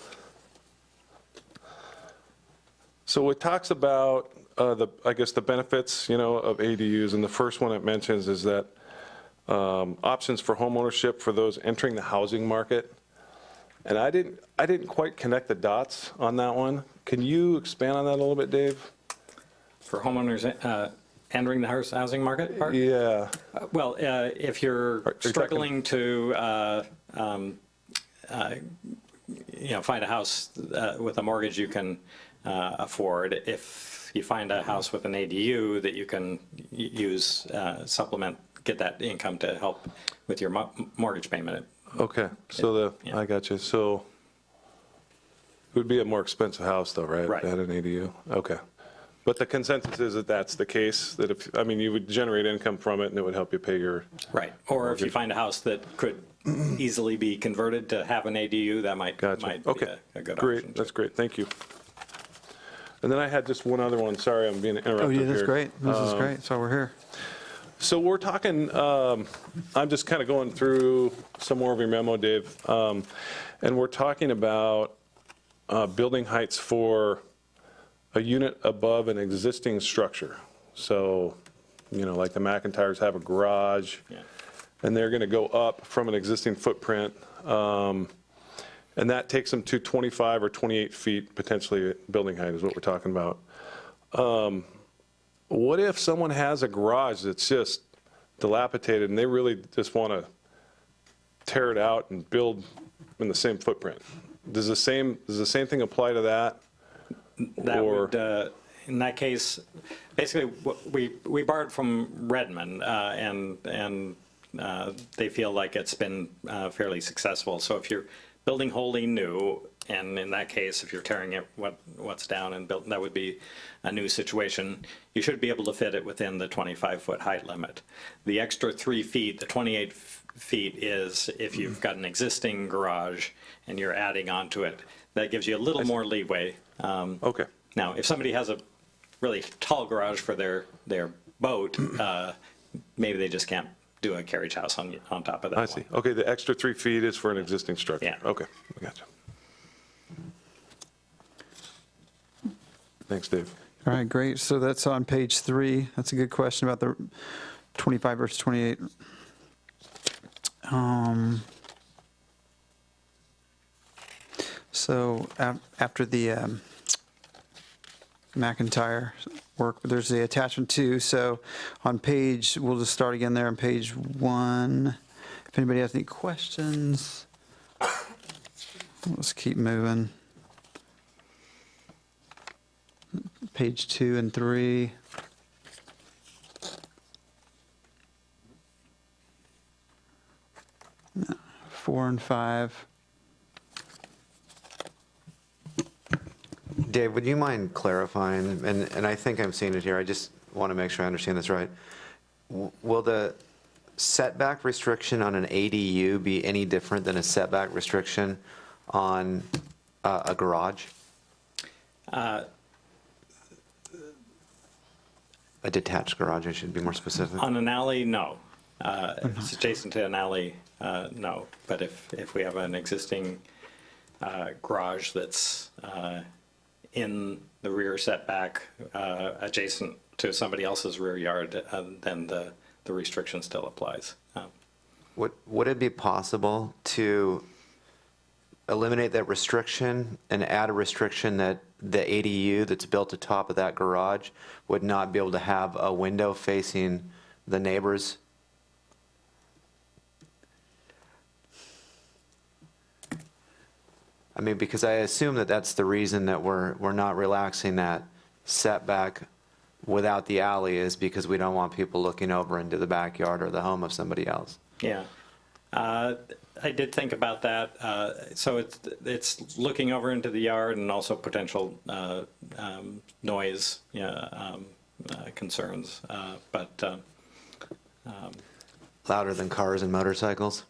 So it talks about I guess the benefits, of ADUs, and the first one it mentions is that options for home ownership for those entering the housing market. And I didn't quite connect the dots on that one. Can you expand on that a little bit, Dave? For homeowners entering the housing market part? Yeah. Well, if you're struggling to find a house with a mortgage you can afford, if you find a house with an ADU that you can use, supplement, get that income to help with your mortgage payment. Okay, so Yeah. I got you. So it would be a more expensive house though, right? Right. If it had an ADU. Okay. But the consensus is that that's the case, that you would generate income from it and it would help you pay your. Right, or if you find a house that could easily be converted to have an ADU, that might be Okay. a good Great, option. that's great, thank you. And then I had just one other one, sorry, I'm being interrupted Oh, yeah, here. that's great. This is great. So we're here. So we're talking, I'm just kind of going through some more of your memo, Dave, and we're talking about building heights for a unit above an existing structure. So, like the McIntyres have a garage, Yeah. and they're going to go up from an existing footprint, and that takes them to 25 or 28 feet, potentially building height is what we're talking about. What if someone has a garage that's just dilapidated and they really just want to tear it out and build in the same footprint? Does the same thing apply to that? That Or- would, in that case, basically, we borrowed from Redmond, and they feel like it's been fairly successful. So if you're building wholly new, and in that case, if you're tearing it what's down and built, that would be a new situation. You should be able to fit it within the 25-foot height limit. The extra 3 feet, the 28 feet, is if you've got an existing garage and you're adding onto it. That gives you a little more leeway. Okay. Now, if somebody has a really tall garage for their boat, maybe they just can't do a carriage house on top of that. I see. Okay, the extra 3 feet is for an existing structure. Yeah. Okay, I gotcha. Thanks, Dave. All right, great. So that's on page 3. That's a good question about the 25 versus 28. So after the McIntyre work, there's the attachment 2. So on page, we'll just start again there on page 1. If anybody has any questions, let's keep moving. Page 2 and 3. No, 4 and 5. Dave, would you mind clarifying, and I think I'm seeing it here, I just want to make sure I understand this right. Will the setback restriction on an ADU be any different than a setback restriction on a garage? A detached garage, I should be more specific. On an alley, no. If it's adjacent to an alley, no. But if we have an existing garage that's in the rear setback, adjacent to somebody else's rear yard, then the restriction still applies. Would it be possible to eliminate that restriction and add a restriction that the ADU that's built atop of that garage would not be able to have a window facing the neighbors? I mean, because I assume that that's the reason that we're not relaxing that setback without the alley, is because we don't want people looking over into the backyard or the home of somebody else. Yeah. I did think about that. So it's looking over into the yard and also potential noise concerns. But Louder than cars and motorcycles?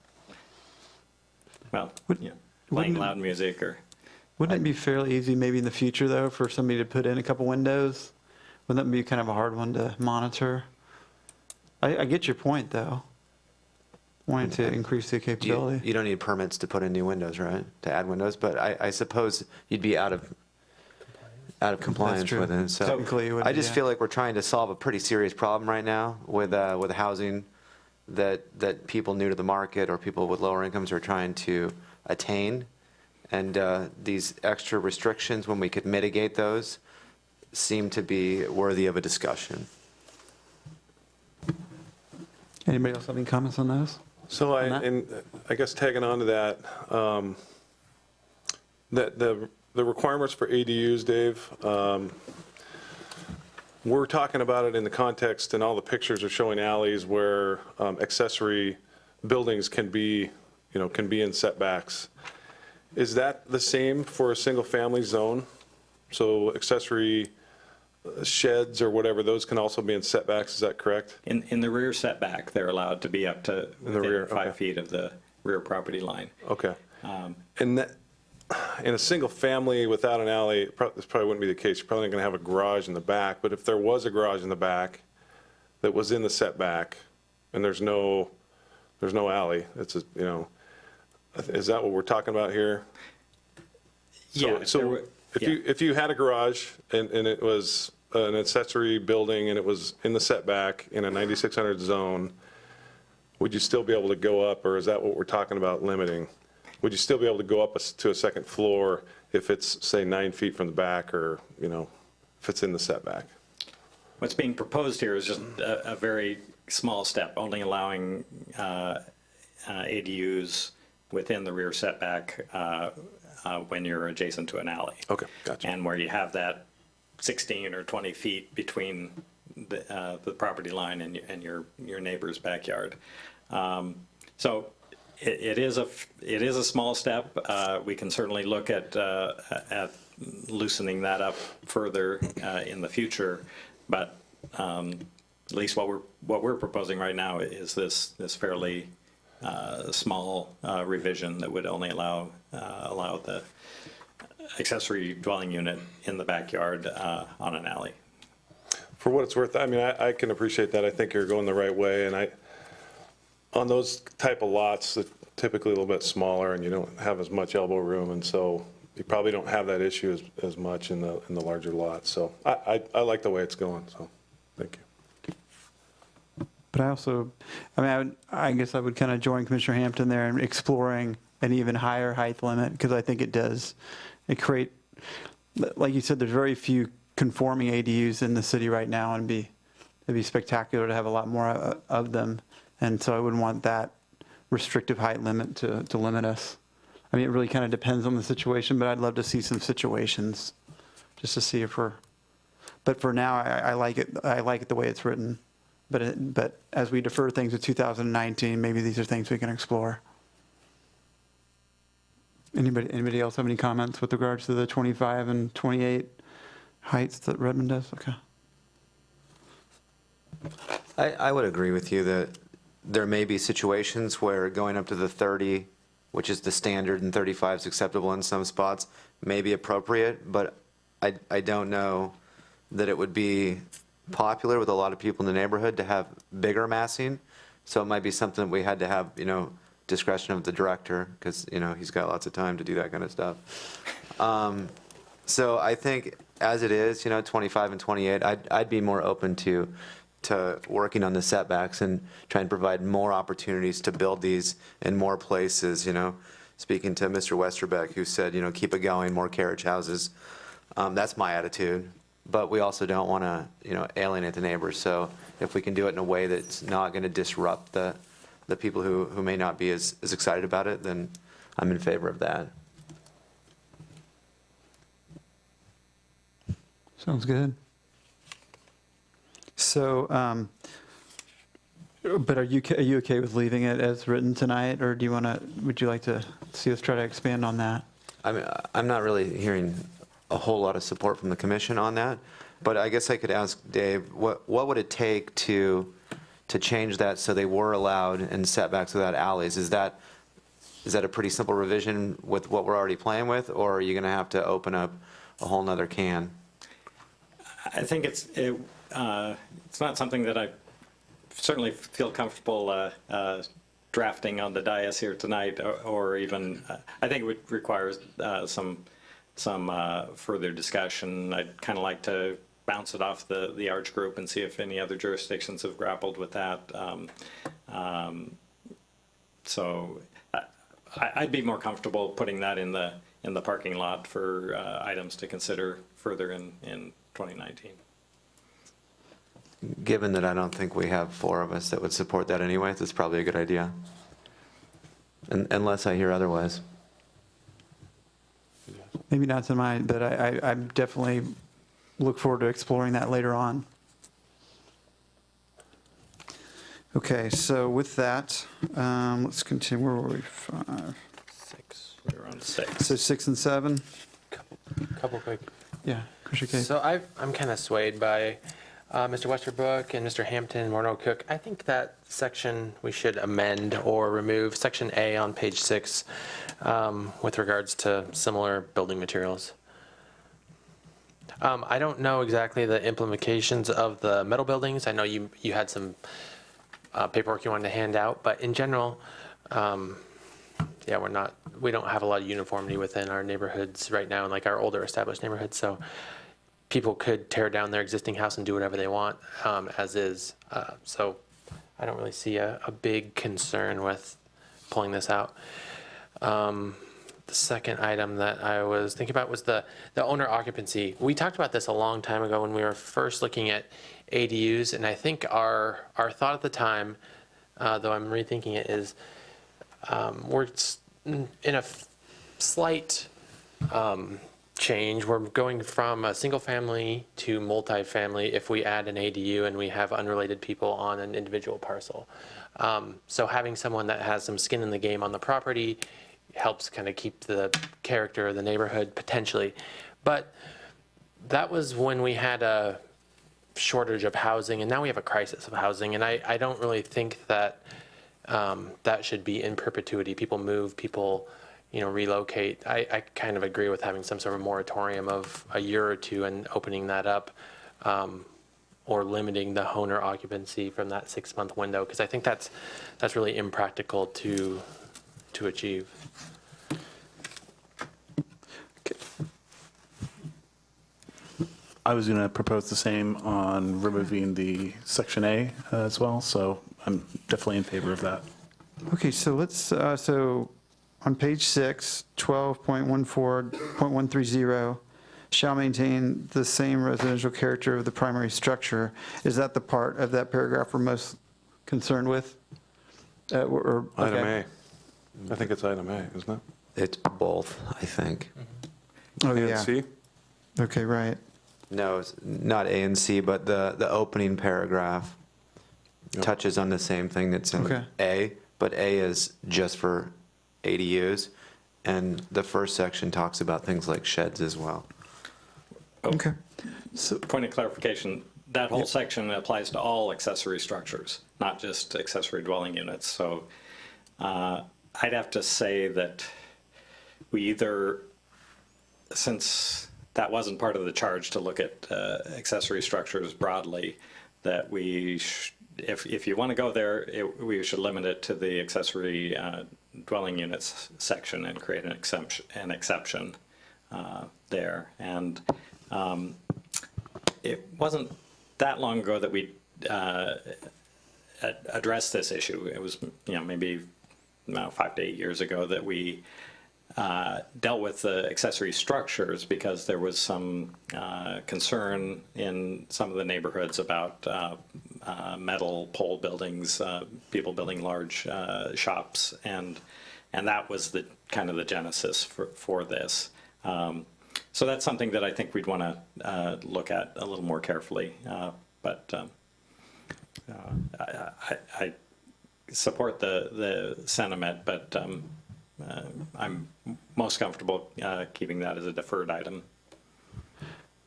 well, Would- playing wouldn't it- loud music or. Wouldn't it be fairly easy maybe in the future though for somebody to put in a couple windows? Wouldn't that be kind of a hard one to monitor? I get your point though. Wanting to increase the capability. You don't need permits to put in new windows, right? To add windows, but I suppose you'd be out of compliance true. with it. So Technically, you would I be, just yeah. feel like we're trying to solve a pretty serious problem right now with housing that people new to the market or people with lower incomes are trying to attain. And these extra restrictions, when we could mitigate those, seem to be worthy of a discussion. Anybody else have any comments on those? So On that? I guess tagging on to that, that the requirements for ADUs, Dave, we're talking about it in the context, and all the pictures are showing alleys where accessory buildings can be in setbacks. Is that the same for a single-family zone? So accessory sheds or whatever, those can also be in setbacks, is that correct? In the rear setback, they're allowed to be up to the rear, within 5 okay. feet of the rear property line. Okay. And that, in a single family without an alley, this probably wouldn't be the case. You're probably not going to have a garage in the back, but if there was a garage in the back that was in the setback and there's no alley, is that what we're talking about here? Yeah, So if you had a garage and it was an accessory building and it was in the setback in a 9600 zone, would you still be able to go up, or is that what we're talking about limiting? Would you still be able to go up to a second floor if it's, say, 9 feet from the back, or, if it's in the setback? What's being proposed here is just a very small step, only allowing ADUs within the rear setback when you're adjacent to an alley. Okay, gotcha. And where you have that 16 or 20 feet between the property line and your neighbor's backyard. So it is a small step. We can certainly look at loosening that up further in the future, but at least what we're proposing right now is this fairly small revision that would only allow the accessory dwelling unit in the backyard on an alley. For what it's worth, I mean, I can appreciate that. I think you're going the right way, and on those type of lots, that typically a little bit smaller, and you don't have as much elbow room, and so you probably don't have that issue as much in the larger lots. So I like the way it's going, so thank you. But I guess I would kind of join Commissioner Hampton there in exploring an even higher height limit, because I think it create, like you said, there's very few conforming ADUs in the city right now, and it'd be spectacular to have a lot more of them. And so I wouldn't want that restrictive height limit to limit us. I mean, it really kind of depends on the situation, but I'd love to see some situations just to see if but for now, I like it the way it's written. But as we defer things to 2019, maybe these are things we can explore. Anybody else have any comments with regards to the 25 and 28 heights that Redmond does? Okay. I would agree with you that there may be situations where going up to the 30, which is the standard, and 35 is acceptable in some spots, may be appropriate, but I don't know that it would be popular with a lot of people in the neighborhood to have bigger massing. So it might be something we had to have, discretion of the director, because, he's got lots of time to do that kind of stuff. So I think as it is, 25 and 28, I'd be more open to working on the setbacks and try and provide more opportunities to build these in more places, Speaking to Mr. Westerbeck, who said, keep it going, more carriage houses. That's my attitude. But we also don't want to, alienate the neighbors. So if we can do it in a way that's not going to disrupt the people who may not be as excited about it, then I'm in favor of that. Sounds good. So, but are you okay with leaving it as written tonight, or would you like to see us try to expand on that? I mean, I'm not really hearing a whole lot of support from the commission on that, but I guess I could ask Dave, what would it take to change that so they were allowed in setbacks without alleys? Is that a pretty simple revision with what we're already playing with, or are you going to have to open up a whole nother can? I think it's not something that I certainly feel comfortable drafting on the dais here tonight, or even I think it would require some further discussion. I'd kind of like to bounce it off the ARCH group and see if any other jurisdictions have grappled with that. So I'd be more comfortable putting that in the parking lot for items to consider further in 2019. Given that I don't think we have 4 of us that would support that anyway, that's probably a good idea. Unless I hear otherwise. Maybe not tonight, but I definitely look forward to exploring that later on. Okay, so with that, let's continue. Where were we? 5. 6. We're on 6. So 6 and 7? Couple quick. Yeah, Commissioner Case. So I'm kind of swayed by Mr. Westerbrook and Mr. Hampton, Morno Cook. I think that section we should amend or remove, section A on page 6, with regards to similar building materials. I don't know exactly the implications of the metal buildings. I know you had some paperwork you wanted to hand out, but in general, yeah, we don't have a lot of uniformity within our neighborhoods right now, and like our older established neighborhoods. So people could tear down their existing house and do whatever they want as is. So I don't really see a big concern with pulling this out. The second item that I was thinking about was the owner occupancy. We talked about this a long time ago when we were first looking at ADUs, and I think our thought at the time, though I'm rethinking it, is we're in a slight change. We're going from a single family to multifamily if we add an ADU and we have unrelated people on an individual parcel. So having someone that has some skin in the game on the property helps kind of keep the character of the neighborhood potentially. But that was when we had a shortage of housing, and now we have a crisis of housing. And I don't really think that that should be in perpetuity. People move, people, relocate. I kind of agree with having some sort of moratorium of a year or two and opening that up, or limiting the owner occupancy from that 6-month window, because I think that's really impractical to achieve. I was going to propose the same on removing the Section A as well, so I'm definitely in favor of that. Okay, so let's, so on page 6, 12.14.130, shall maintain the same residential character of the primary structure. Is that the part of that paragraph we're most concerned with? Item okay. A. I think it's item A, isn't it? It's both, I think. Oh, And yeah. C? Okay, right. No, it's not A and C, but the opening paragraph touches on the same thing that's in Okay. A, but A is just for ADUs, and the first section talks about things like sheds as well. Okay. So, point of clarification, that whole section applies to all accessory structures, not just accessory dwelling units. So I'd have to say that we either, since that wasn't part of the charge to look at accessory structures broadly, that we, if you want to go there, we should limit it to the accessory dwelling units section and create an exception there. And it wasn't that long ago that we addressed this issue. It was, maybe 5 to 8 years ago that we dealt with the accessory structures because there was some concern in some of the neighborhoods about metal pole buildings, people building large shops, and that was the kind of the genesis for this. So that's something that I think we'd want to look at a little more carefully. But I support the sentiment, but I'm most comfortable keeping that as a deferred item.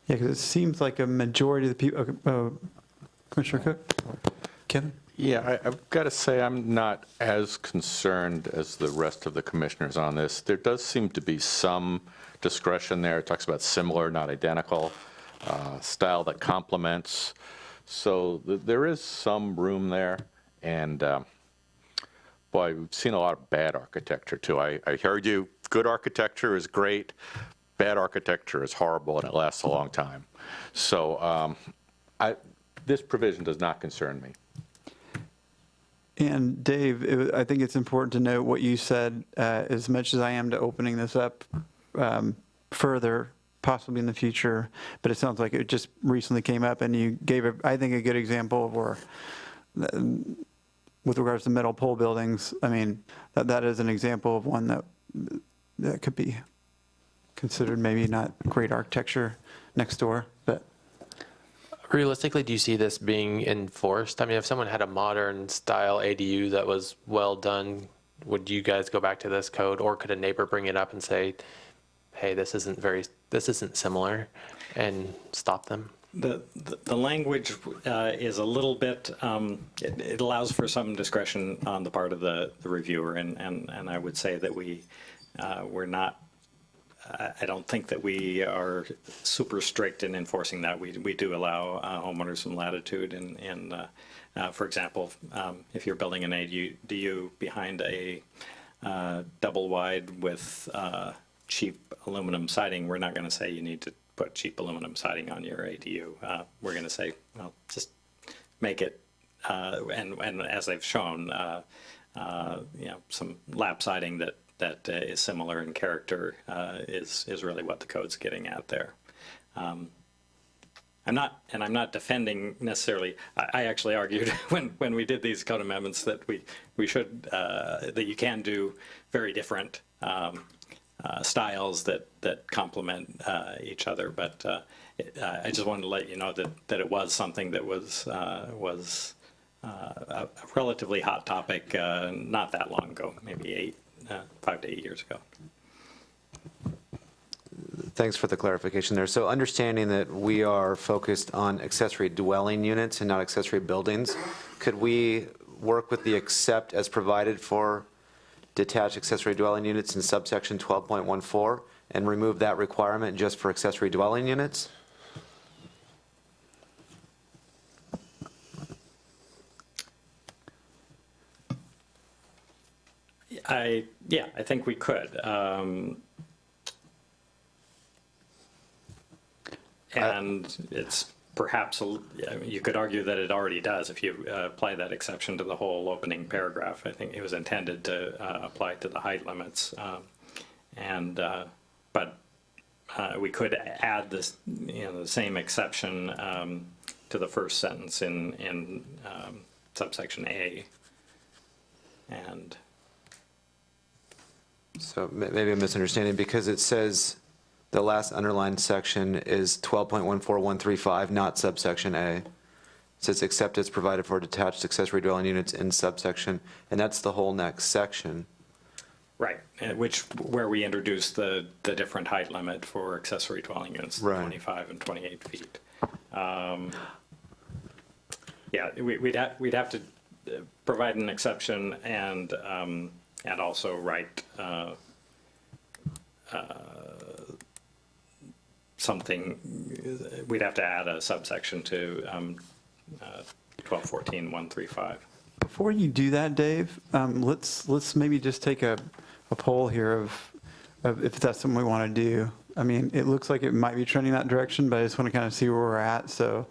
Yeah, because it seems like a majority of the people, Commissioner Cook? Kevin? Yeah, I've got to say, I'm not as concerned as the rest of the commissioners on this. There does seem to be some discretion there. It talks about similar, not identical, style that complements. So there is some room there. And boy, we've seen a lot of bad architecture too. I heard you, good architecture is great. Bad architecture is horrible and it lasts a long time. So this provision does not concern me. And Dave, I think it's important to note what you said, as much as I am to opening this up further, possibly in the future, but it sounds like it just recently came up, and you gave, I think, a good example of where, with regards to metal pole buildings, I mean, that is an example of one that could be considered maybe not great architecture next door, but. Realistically, do you see this being enforced? I mean, if someone had a modern style ADU that was well done, would you guys go back to this code, or could a neighbor bring it up and say, hey, this isn't similar, and stop them? The language is a little bit, it allows for some discretion on the part of the reviewer, and I would say that we're not, I don't think that we are super strict in enforcing that. We do allow homeowners some latitude, and for example, if you're building an ADU behind a double wide with cheap aluminum siding, we're not going to say you need to put cheap aluminum siding on your ADU. We're going to say, well, just make it, and as they've shown, some lap siding that is similar in character is really what the code's getting at there. I'm not defending necessarily. I actually argued when we did these code amendments that we should that you can do very different styles that complement each other. But I just wanted to let you know that it was something that was a relatively hot topic not that long ago, maybe 5 to 8 years ago. Thanks for the clarification there. So understanding that we are focused on accessory dwelling units and not accessory buildings, could we work with the except as provided for detached accessory dwelling units in subsection 12.14 and remove that requirement just for accessory dwelling units? I think we could. And it's perhaps, you could argue that it already does if you apply that exception to the whole opening paragraph. I think it was intended to apply to the height limits. But we could add this, the same exception to the first sentence in subsection A. And so maybe I'm misunderstanding because it says the last underlined section is 12.14135, not subsection A. It says except as provided for detached accessory dwelling units in subsection, and that's the whole next section. right, where we introduced the different height limit for accessory dwelling units, Right. 25 and 28 feet. We'd have to provide an exception and also write something. We'd have to add a subsection to 1214.135. Before you do that, Dave, let's maybe just take a poll here of if that's something we want to do. I mean, it looks like it might be trending that direction, but I just want to kind of see where we're at. So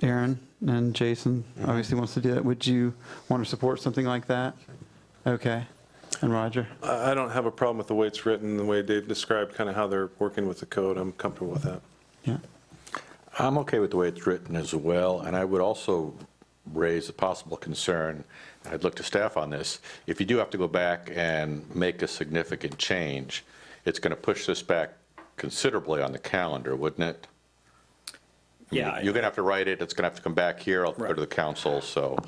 Aaron and Jason obviously wants to do that. Would you want to support something like that? Okay. And Roger? I don't have a problem with the way it's written, the way Dave described kind of how they're working with the code. I'm comfortable with that. Yeah. I'm okay with the way it's written as well, and I would also raise a possible concern, and I'd look to staff on this. If you do have to go back and make a significant change, it's going to push this back considerably on the calendar, wouldn't it? Yeah. You're going to have to write it, it's going to have to come back here, I'll go to the council, so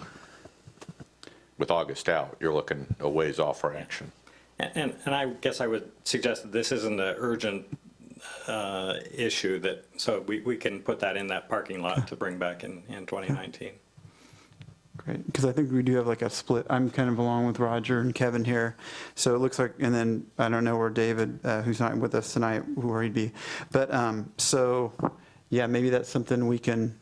with August out, you're looking a ways off for action. And I guess I would suggest that this isn't an urgent issue, so we can put that in that parking lot to bring back in 2019. Great, because I think we do have like a split. I'm kind of along with Roger and Kevin here. So it looks like, and then I don't know where David, who's not with us tonight, where he'd be. But so, yeah, maybe that's something we can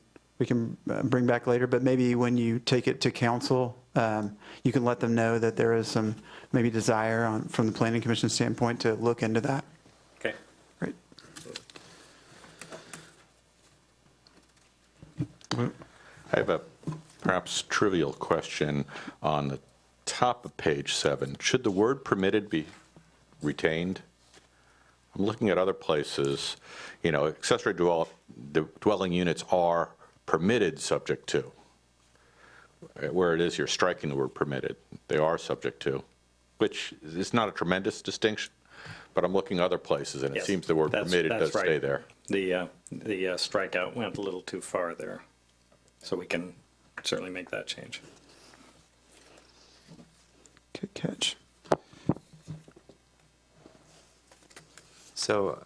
bring back later. But maybe when you take it to council, you can let them know that there is some maybe desire from the Planning Commission standpoint to look into that. Okay. Great. I have a perhaps trivial question on the top of page 7. Should the word permitted be retained? I'm looking at other places, accessory dwelling units are permitted subject to. Where it is, you're striking the word permitted. They are subject to, which is not a tremendous distinction, but I'm looking other places, and it Yes, seems the word permitted does right. stay there. The strikeout went a little too far there, so we can certainly make that change. Good catch. So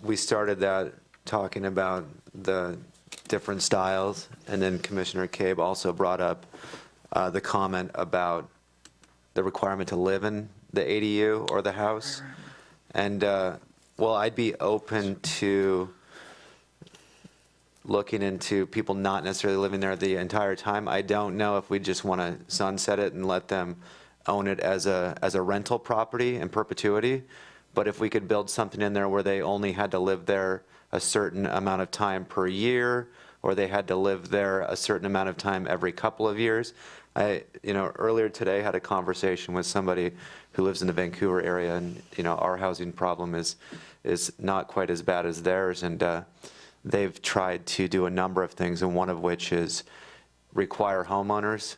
we started that talking about the different styles, and then Commissioner Cabe also brought up the comment about the requirement to live in the ADU or the house. And, well, I'd be open to looking into people not necessarily living there the entire time. I don't know if we just want to sunset it and let them own it as a rental property in perpetuity. But if we could build something in there where they only had to live there a certain amount of time per year, or they had to live there a certain amount of time every couple of years. Earlier today, had a conversation with somebody who lives in the Vancouver area, and, our housing problem is not quite as bad as theirs, and they've tried to do a number of things, and one of which is require homeowners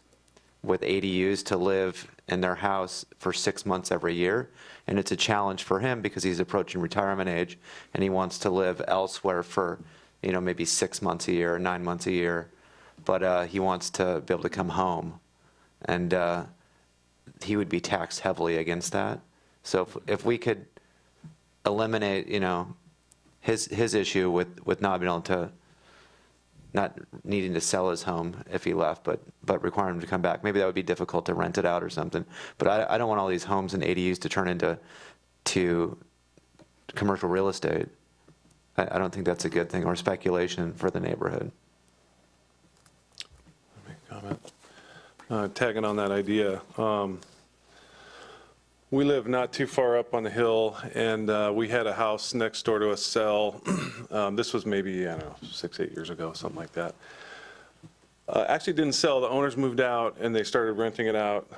with ADUs to live in their house for 6 months every year. And it's a challenge for him because he's approaching retirement age, and he wants to live elsewhere for, maybe 6 months a year, or 9 months a year. But he wants to be able to come home. And he would be taxed heavily against that. So if we could eliminate, his issue with not being able to, not needing to sell his home if he left, but require him to come back. Maybe that would be difficult to rent it out or something. But I don't want all these homes and ADUs to turn into commercial real estate. I don't think that's a good thing, or speculation for the neighborhood. Comment. Tagging on that idea. We live not too far up on the hill, and we had a house next door to us sell. This was maybe, 6, 8 years ago, something like that. Actually didn't sell. The owners moved out, and they started renting it out.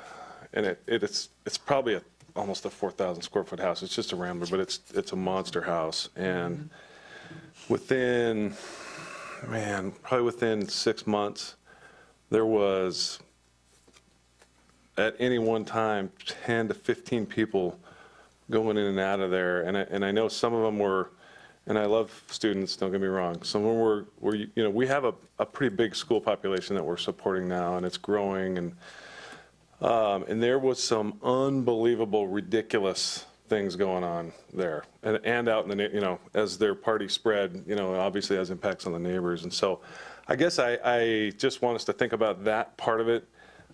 And it's probably almost a 4,000 square foot house. It's just a rambler, but it's a monster house. And probably within 6 months, there was, at any one time, 10 to 15 people going in and out of there. And I know some of them were, and I love students, don't get me wrong. Some of them were we have a pretty big school population that we're supporting now, and it's growing. And there was some unbelievable, ridiculous things going on there. And out in the, as their party spread, obviously has impacts on the neighbors. And so I guess I just want us to think about that part of it.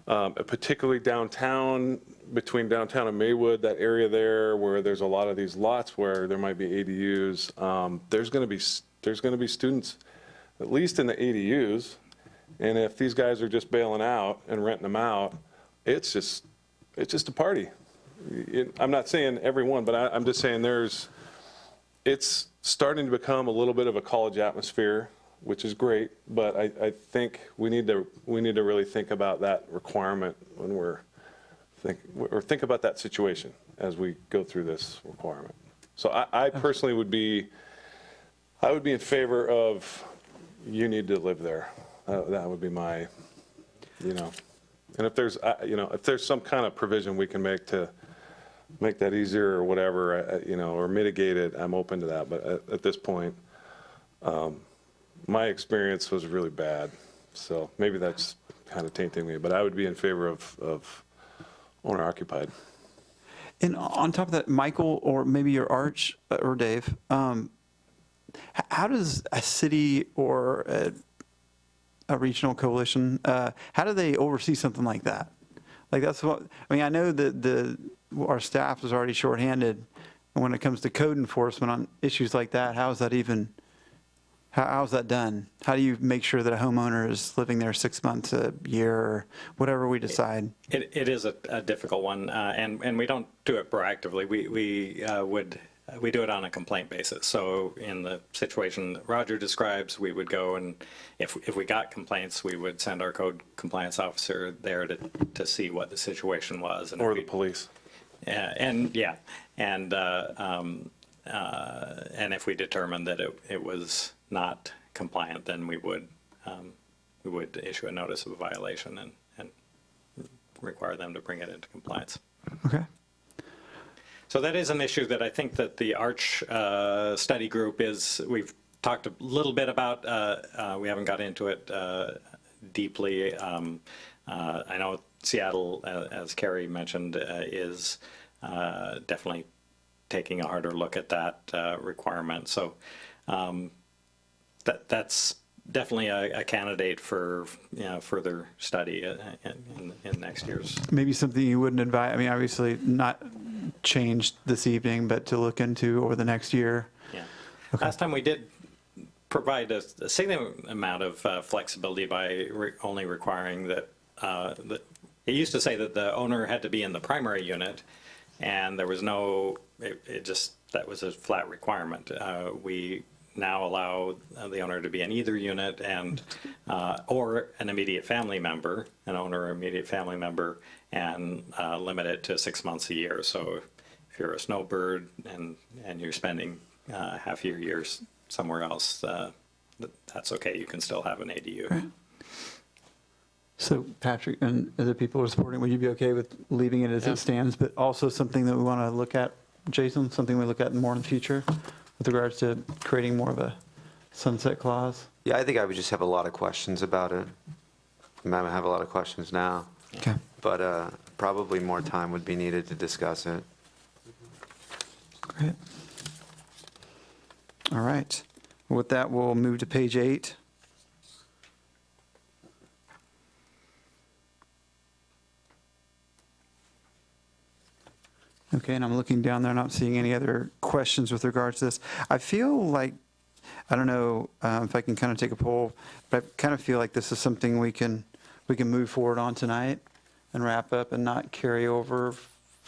Particularly downtown, between downtown and Maywood, that area there where there's a lot of these lots where there might be ADUs. There's going to be students, at least in the ADUs. And if these guys are just bailing out and renting them out, it's just a party. I'm not saying everyone, but I'm just saying it's starting to become a little bit of a college atmosphere, which is great, but I think we need to really think about that requirement when think about that situation as we go through this requirement. So I personally would be in favor of, you need to live there. That would be my, and if there's some kind of provision we can make to make that easier or whatever, or mitigate it, I'm open to that. But at this point, my experience was really bad, so maybe that's kind of tainting me, but I would be in favor of owner-occupied. And on top of that, Michael, or maybe your Arch or Dave, how does a city or a regional coalition, how do they oversee something like that? Like that's what, I know that our staff is already shorthanded when it comes to code enforcement on issues like that. How is that even? How's that done? How do you make sure that a homeowner is living there 6 months, a year, or whatever we decide? It is a difficult one, and we don't do it proactively. We do it on a complaint basis. So in the situation that Roger describes, we would go and if we got complaints, we would send our code compliance officer there to see what the situation was. And or the police. And if we determined that it was not compliant, then we would issue a notice of a violation and require them to bring it into compliance. Okay. So that is an issue that I think that the Arch study group we've talked a little bit about. We haven't got into it deeply. I know Seattle, as Carrie mentioned, is definitely taking a harder look at that requirement. So that's definitely a candidate for further study in next year's. Maybe something you wouldn't advise, obviously not changed this evening, but to look into over the next year. Yeah. Okay. Last time we did provide a significant amount of flexibility by only requiring that, it used to say that the owner had to be in the primary unit, and there was no, that was a flat requirement. We now allow the owner to be in either unit and, or an immediate family member, an owner or immediate family member, and limit it to 6 months a year. So if you're a snowbird and you're spending half your years somewhere else, that's okay. You can still have an ADU. Right. So Patrick and other people are supporting, would you be okay with leaving it as it stands, but also something that we want to look at, Jason, something we look at more in the future with regards to creating more of a sunset clause? Yeah, I think I would just have a lot of questions about it. I might have a lot of questions now, Okay. but probably more time would be needed to discuss it. Great. All right. With that, we'll move to page 8. Okay, and I'm looking down there, not seeing any other questions with regards to this. I feel like, I don't know if I can kind of take a poll, but I kind of feel like this is something we can move forward on tonight and wrap up and not carry over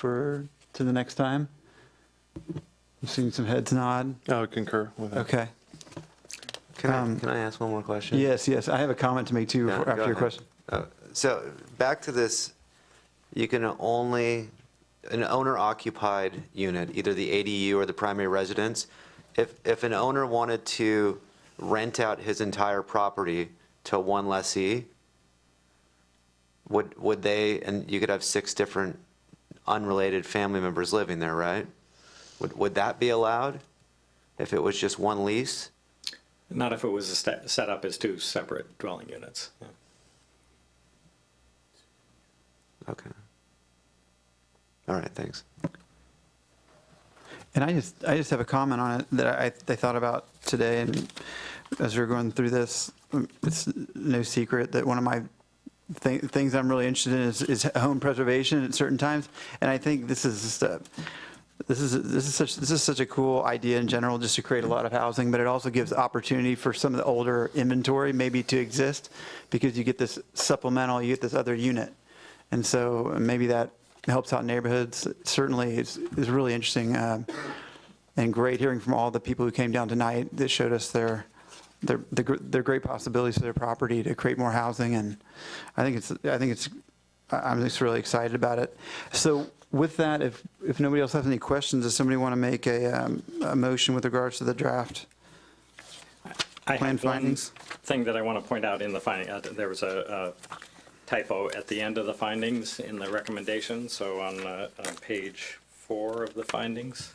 to the next time. I'm seeing some heads nod. I would concur with that. Okay. Can I ask one more question? Yes, yes. I have a comment to make too Yeah, go after your ahead. question. So back to this, you can only, an owner-occupied unit, either the ADU or the primary residence, if an owner wanted to rent out his entire property to one lessee, would they, and you could have 6 different unrelated family members living there, right? Would that be allowed if it was just one lease? Not if it was set up as 2 separate dwelling units. Yeah. Okay. All right, thanks. And I just have a comment on it that I thought about today, and as we were going through this, it's no secret that one of my things I'm really interested in is home preservation at certain times, and I think this is such a cool idea in general, just to create a lot of housing, but it also gives opportunity for some of the older inventory maybe to exist, because you get this supplemental, you get this other unit, and so maybe that helps out neighborhoods. Certainly is really interesting and great hearing from all the people who came down tonight that showed us their great possibilities for their property to create more housing, and I'm just really excited about it. So with that, if nobody else has any questions, does somebody want to make a motion with regards to the draft I plan have one findings? thing that I want to point out in the finding. There was a typo at the end of the findings in the recommendation. So on page 4 of the findings,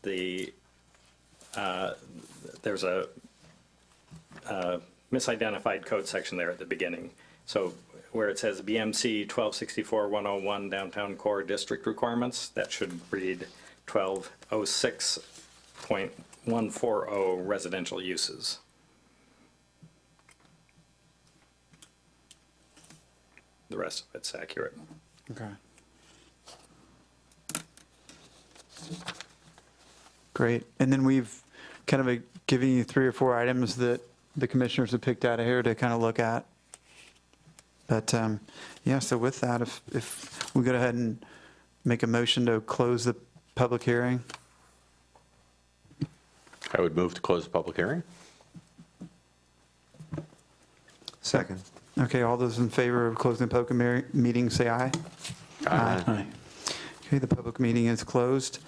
there's a misidentified code section there at the beginning. So where it says BMC 1264-101 downtown core district requirements, that should read 1206.140 residential uses. The rest of it's accurate. Okay. Great. And then we've kind of given you 3 or 4 items that the commissioners have picked out of here to kind of look at. But yeah, so with that, if we go ahead and make a motion to close the public hearing. I would move to close the public hearing. Second. Okay, all those in favor of closing the public meeting, say aye. Aye. Okay, the public meeting is closed.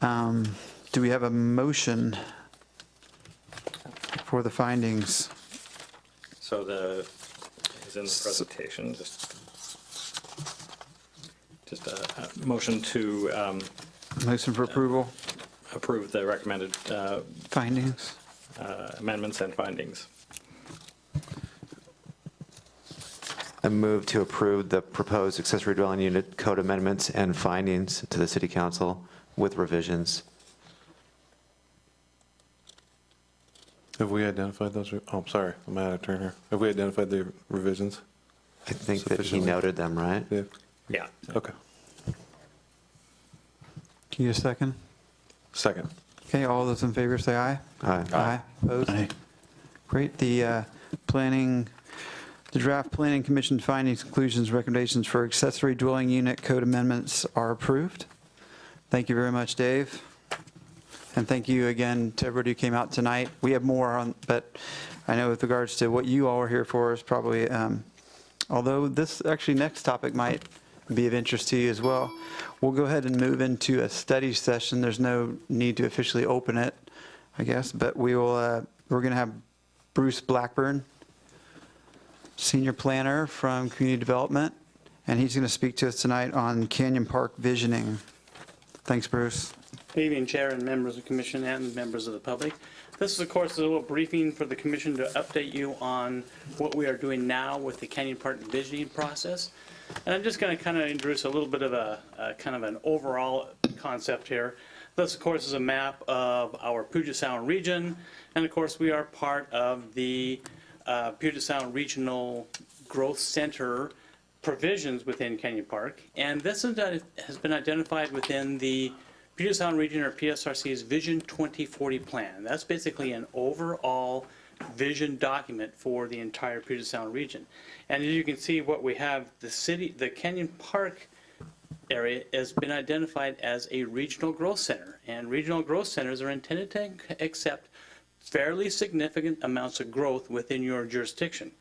Do we have a motion for the findings? So is in the presentation, just a motion to Motion for approval, approve the recommended findings? amendments and findings. I move to approve the proposed accessory dwelling unit code amendments and findings to the city council with revisions. Have we identified those? Oh, I'm sorry, I'm out of turn here. Have we identified the revisions? I think that he Sufficiently. noted them, right? Yeah. Yeah. Okay. Can you get a second? Second. Okay, all those in favor say aye. Aye. Aye. Opposed? Aye. Great. The draft planning commission findings, conclusions, recommendations for accessory dwelling unit code amendments are approved. Thank you very much, Dave. And thank you again to everybody who came out tonight. We have more on, but I know with regards to what you all are here for is probably, although this actually next topic might be of interest to you as well. We'll go ahead and move into a study session. There's no need to officially open it, I guess, but we're going to have Bruce Blackburn, Senior Planner from Community Development, and he's going to speak to us tonight on Canyon Park visioning. Thanks, Bruce. Good evening, Chair and members of the Commission and members of the public. This is, of course, a little briefing for the Commission to update you on what we are doing now with the Canyon Park visioning process. And I'm just going to kind of introduce a little bit of a kind of an overall concept here. This, of course, is a map of our Puget Sound region, and of course, we are part of the Puget Sound Regional Growth Center provisions within Canyon Park, and this has been identified within the Puget Sound Region, or PSRC's Vision 2040 plan. That's basically an overall vision document for the entire Puget Sound region. And as you can see, what we have, the Canyon Park area has been identified as a regional growth center, and regional growth centers are intended to accept fairly significant amounts of growth within your jurisdiction.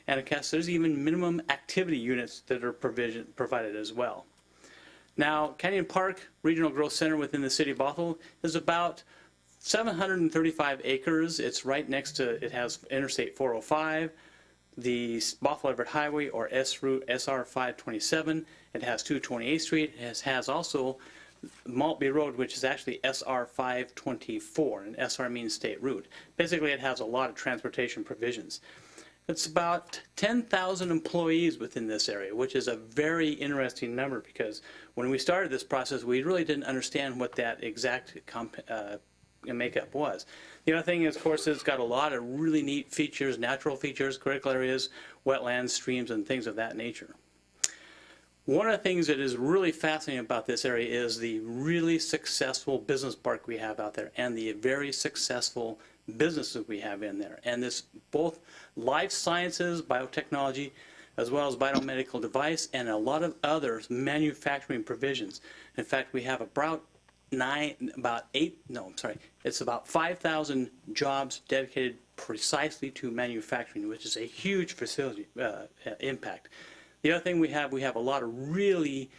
And of course, there's even minimum activity units that are provided as well. Now, Canyon Park Regional Growth Center within the city of Bothell is about 735 acres. It's right next to, it has Interstate 405, the Bothell Everett Highway, or SR 527. It has 228th Street. It has also Maltby Road, which is actually SR 524, and SR means state route. Basically, it has a lot of transportation provisions. It's about 10,000 employees within this area, which is a very interesting number, because when we started this process, we really didn't understand what that exact makeup was. The other thing is, of course, it's got a lot of really neat features, natural features, critical areas, wetlands, streams, and things of that nature. One of the things that is really fascinating about this area is the really successful business park we have out there, and the very successful businesses we have in there. And this both life sciences, biotechnology, as well as biomedical device, and a lot of other manufacturing provisions. In fact, we have about 5,000 jobs dedicated precisely to manufacturing, which is a huge facility impact. The other thing we have a lot of really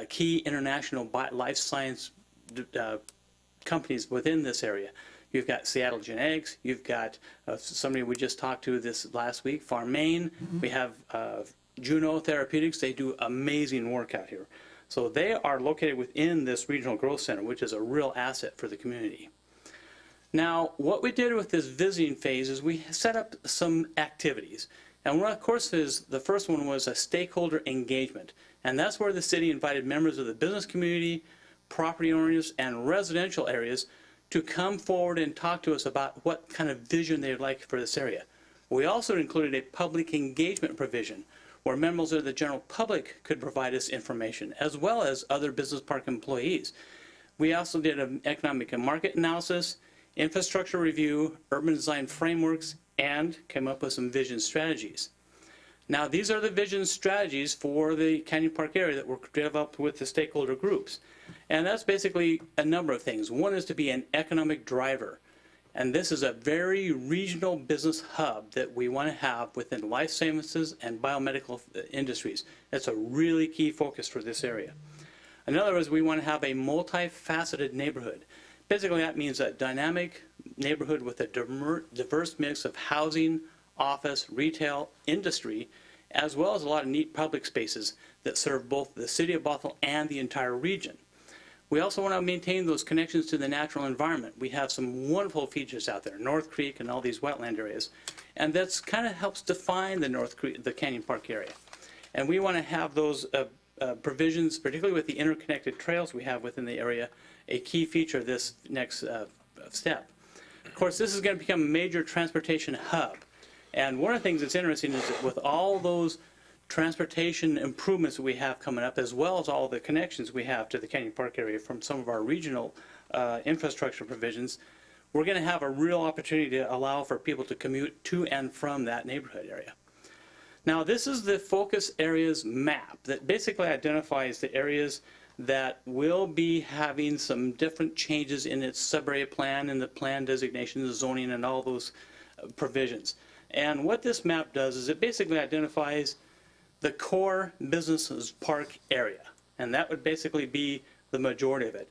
key international life science companies within this area. You've got Seattle Genetics, you've got somebody we just talked to this last week, Farmain. We have Juno Therapeutics. They do amazing work out here. So they are located within this regional growth center, which is a real asset for the community. Now, what we did with this visiting phase is we set up some activities. And one, of course, the first one was a stakeholder engagement. And that's where the city invited members of the business community, property owners, and residential areas to come forward and talk to us about what kind of vision they'd like for this area. We also included a public engagement provision where members of the general public could provide us information, as well as other business park employees. We also did an economic and market analysis, infrastructure review, urban design frameworks, and came up with some vision strategies. Now, these are the vision strategies for the Canyon Park area that were developed with the stakeholder groups. And that's basically a number of things. One is to be an economic driver. And this is a very regional business hub that we want to have within life sciences and biomedical industries. That's a really key focus for this area. Another is we want to have a multifaceted neighborhood. Basically, that means a dynamic neighborhood with a diverse mix of housing, office, retail, industry, as well as a lot of neat public spaces that serve both the city of Bothell and the entire region. We also want to maintain those connections to the natural environment. We have some wonderful features out there, North Creek and all these wetland areas, and that's kind of helps define the Canyon Park area. And we want to have those provisions, particularly with the interconnected trails we have within the area, a key feature of this next step. Of course, this is going to become a major transportation hub. And one of the things that's interesting is that with all those transportation improvements that we have coming up, as well as all the connections we have to the Canyon Park area from some of our regional infrastructure provisions, we're going to have a real opportunity to allow for people to commute to and from that neighborhood area. Now, this is the focus areas map that basically identifies the areas that will be having some different changes in its sub-area plan and the plan designation, the zoning, and all those provisions. And what this map does is it basically identifies the core business park area, and that would basically be the majority of it.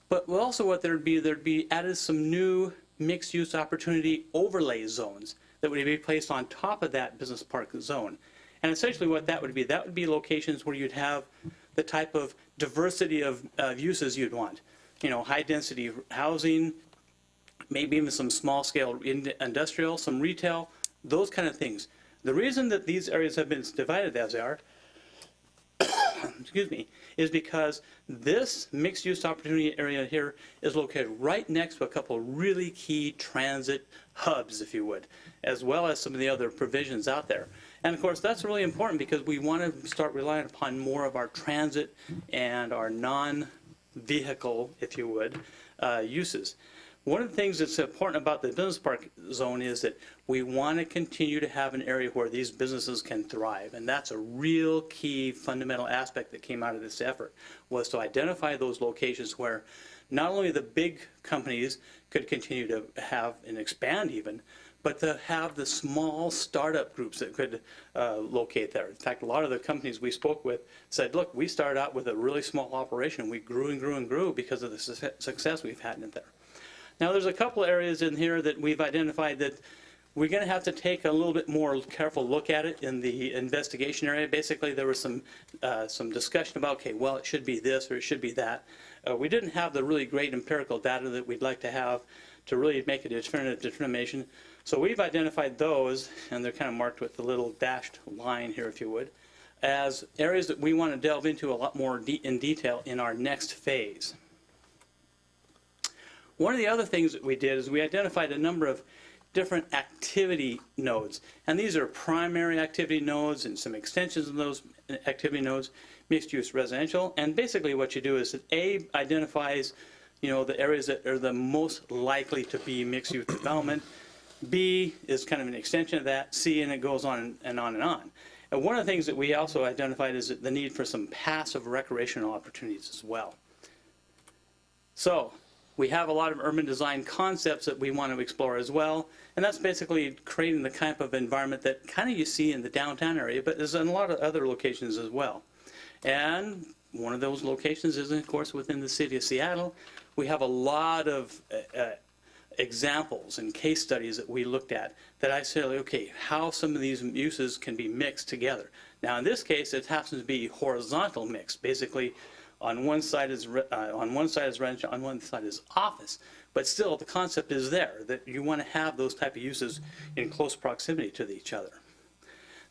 But also what there'd be added some new mixed-use opportunity overlay zones that would be placed on top of that business park zone. And essentially what that would be locations where you'd have the type of diversity of uses you'd want. You know, high-density housing, maybe even some small-scale industrial, some retail, those kind of things. The reason that these areas have been divided as they are, excuse me, is because this mixed-use opportunity area here is located right next to a couple of really key transit hubs, if you would, as well as some of the other provisions out there. And of course, that's really important because we want to start relying upon more of our transit and our non-vehicle, if you would, uses. One of the things that's important about the business park zone is that we want to continue to have an area where these businesses can thrive. And that's a real key fundamental aspect that came out of this effort, was to identify those locations where not only the big companies could continue to have and expand even, but to have the small startup groups that could locate there. In fact, a lot of the companies we spoke with said, look, we started out with a really small operation. We grew and grew and grew because of the success we've had in it there. Now, there's a couple areas in here that we've identified that we're going to have to take a little bit more careful look at it in the investigation area. Basically, there was some discussion about, okay, well, it should be this or it should be that. We didn't have the really great empirical data that we'd like to have to really make a definitive determination. So we've identified those, and they're kind of marked with the little dashed line here, if you would, as areas that we want to delve into a lot more in detail in our next phase. One of the other things that we did is we identified a number of different activity nodes. And these are primary activity nodes and some extensions of those activity nodes, mixed-use residential. And basically what you do is that A identifies, you know, the areas that are the most likely to be mixed-use development. B is kind of an extension of that. C, and it goes on and on and on. And one of the things that we also identified is the need for some passive recreational opportunities as well. So we have a lot of urban design concepts that we want to explore as well, and that's basically creating the type of environment that kind of you see in the downtown area, but there's in a lot of other locations as well. And one of those locations is, of course, within the city of Seattle. We have a lot of examples and case studies that we looked at that I said, okay, how some of these uses can be mixed together. Now, in this case, it happens to be horizontal mix, basically. On one side is residential, on one side is office, but still the concept is there that you want to have those type of uses in close proximity to each other.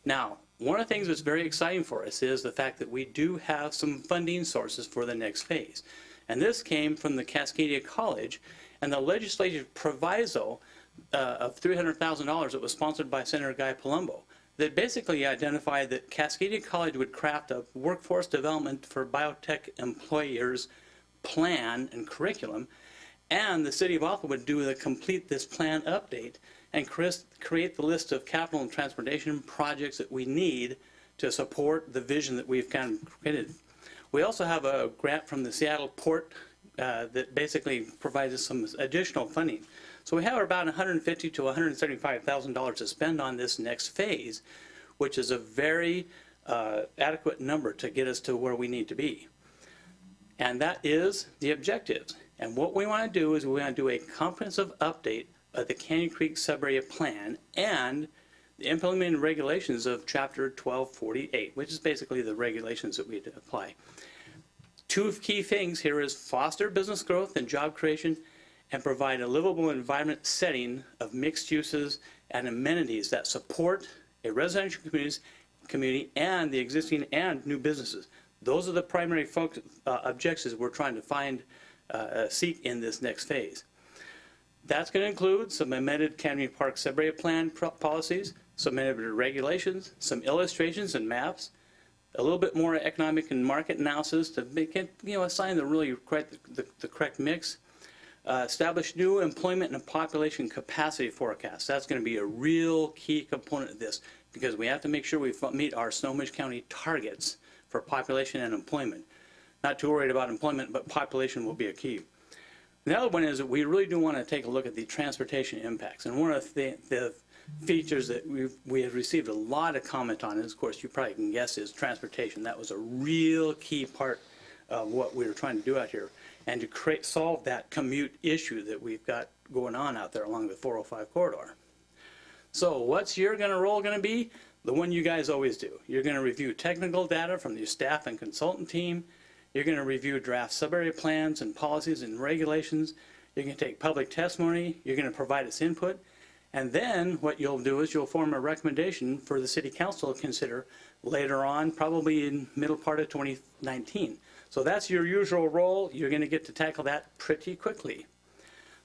Now, one of the things that's very exciting for us is the fact that we do have some funding sources for the next phase, and this came from the Cascadia College and the legislative proviso of $300,000 that was sponsored by Senator Guy Palumbo, that basically identified that Cascadia College would craft a workforce development for biotech employers plan and curriculum, and the city of Bothell would complete this plan update and create the list of capital and transportation projects that we need to support the vision that we've kind of created. We also have a grant from the Seattle Port that basically provides us some additional funding. So we have about $150,000 to $175,000 to spend on this next phase, which is a very adequate number to get us to where we need to be. And that is the objectives. And what we want to do is we want to do a comprehensive update of the Canyon Creek Sub-Area Plan and the implementing regulations of Chapter 1248, which is basically the regulations that we apply. Two key things here is foster business growth and job creation, and provide a livable environment setting of mixed uses and amenities that support a residential community and the existing and new businesses. Those are the primary objectives we're trying to seek in this next phase. That's going to include some amended Canyon Park Sub-Area Plan policies, some regulations, some illustrations and maps, a little bit more economic and market analysis to make it, assign the really correct, the correct mix. Establish new employment and population capacity forecasts. That's going to be a real key component of this because we have to make sure we meet our Snohomish County targets for population and employment. Not too worried about employment, but population will be a key. The other one is that we really do want to take a look at the transportation impacts. And one of the features that we have received a lot of comment on, and of course you probably can guess, is transportation. That was a real key part of what we were trying to do out here, and to solve that commute issue that we've got going on out there along the 405 corridor. So what's your role going to be? The one you guys always do. You're going to review technical data from your staff and consultant team. You're going to review draft sub-area plans and policies and regulations. You're going to take public testimony. You're going to provide us input. And then what you'll do is you'll form a recommendation for the city council to consider later on, probably in middle part of 2019. So that's your usual role. You're going to get to tackle that pretty quickly.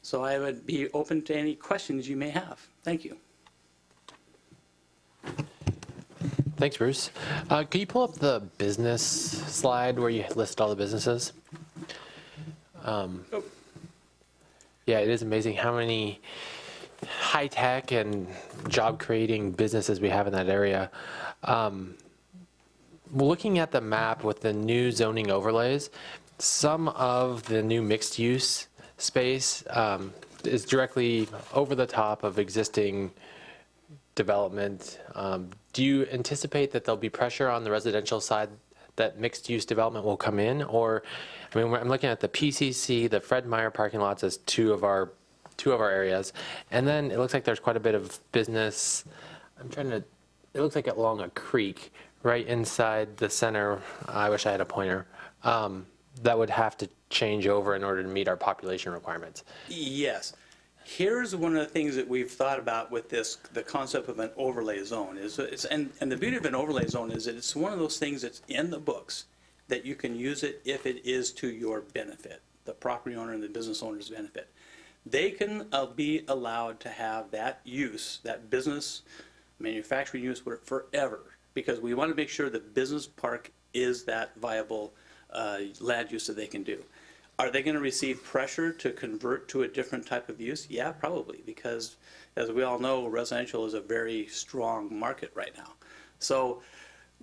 So I would be open to any questions you may have. Thank you. Thanks, Bruce. Could you pull up the business slide where you list all the businesses? Yeah, it is amazing how many high-tech and job-creating businesses we have in that area. Looking at the map with the new zoning overlays, some of the new mixed-use space is directly over the top of existing development. Do you anticipate that there'll be pressure on the residential side that mixed-use development will come in? Or, I mean, I'm looking at the PCC, the Fred Meyer parking lots as two of our areas, and then it looks like there's quite a bit of business. It looks like along a creek right inside the center. I wish I had a pointer. That would have to change over in order to meet our population requirements. Yes. Here's one of the things that we've thought about with this, the concept of an overlay zone and the beauty of an overlay zone is that it's one of those things that's in the books that you can use it if it is to your benefit, the property owner and the business owner's benefit. They can be allowed to have that use, that business, manufacturing use forever, because we want to make sure the business park is that viable land use that they can do. Are they going to receive pressure to convert to a different type of use? Yeah, probably, because as we all know, residential is a very strong market right now. So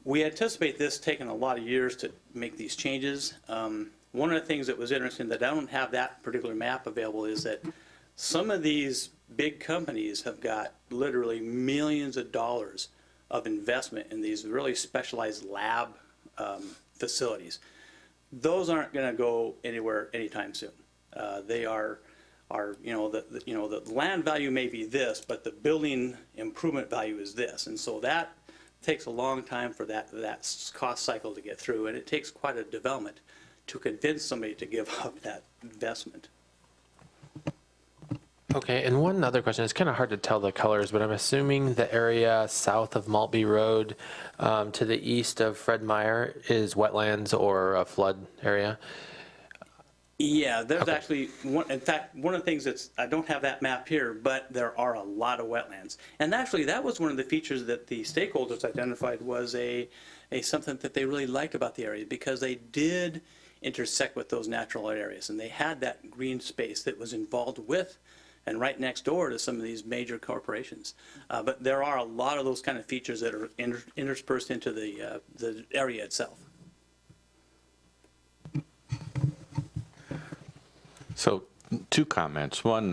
we anticipate this taking a lot of years to make these changes. One of the things that was interesting that I don't have that particular map available is that some of these big companies have got literally millions of dollars of investment in these really specialized lab facilities. Those aren't going to go anywhere anytime soon. They are the land value may be this, but the building improvement value is this, and so that takes a long time for that cost cycle to get through, and it takes quite a development to convince somebody to give up that investment. Okay, and one other question. It's kind of hard to tell the colors, but I'm assuming the area south of Maltby Road to the east of Fred Meyer is wetlands or a flood area? Yeah, there's actually, in fact, one of the things that's, I don't have that map here, but there are a lot of wetlands. And actually, that was one of the features that the stakeholders identified was something that they really liked about the area, because they did intersect with those natural areas, and they had that green space that was involved with and right next door to some of these major corporations. But there are a lot of those kind of features that are interspersed into the area itself. So, two comments. One,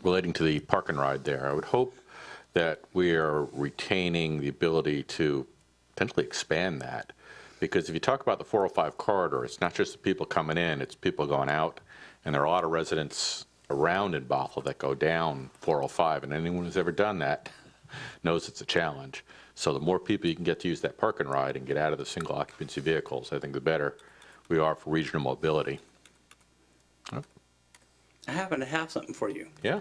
relating to the park and ride there. I would hope that we are retaining the ability to potentially expand that. Because if you talk about the 405 corridor, it's not just the people coming in, it's people going out. And there are a lot of residents around in Bothell that go down 405, and anyone who's ever done that knows it's a challenge. So the more people you can get to use that park and ride and get out of the single occupancy vehicles, I think the better we are for regional mobility. Oh. I happen to have something for you. Yeah.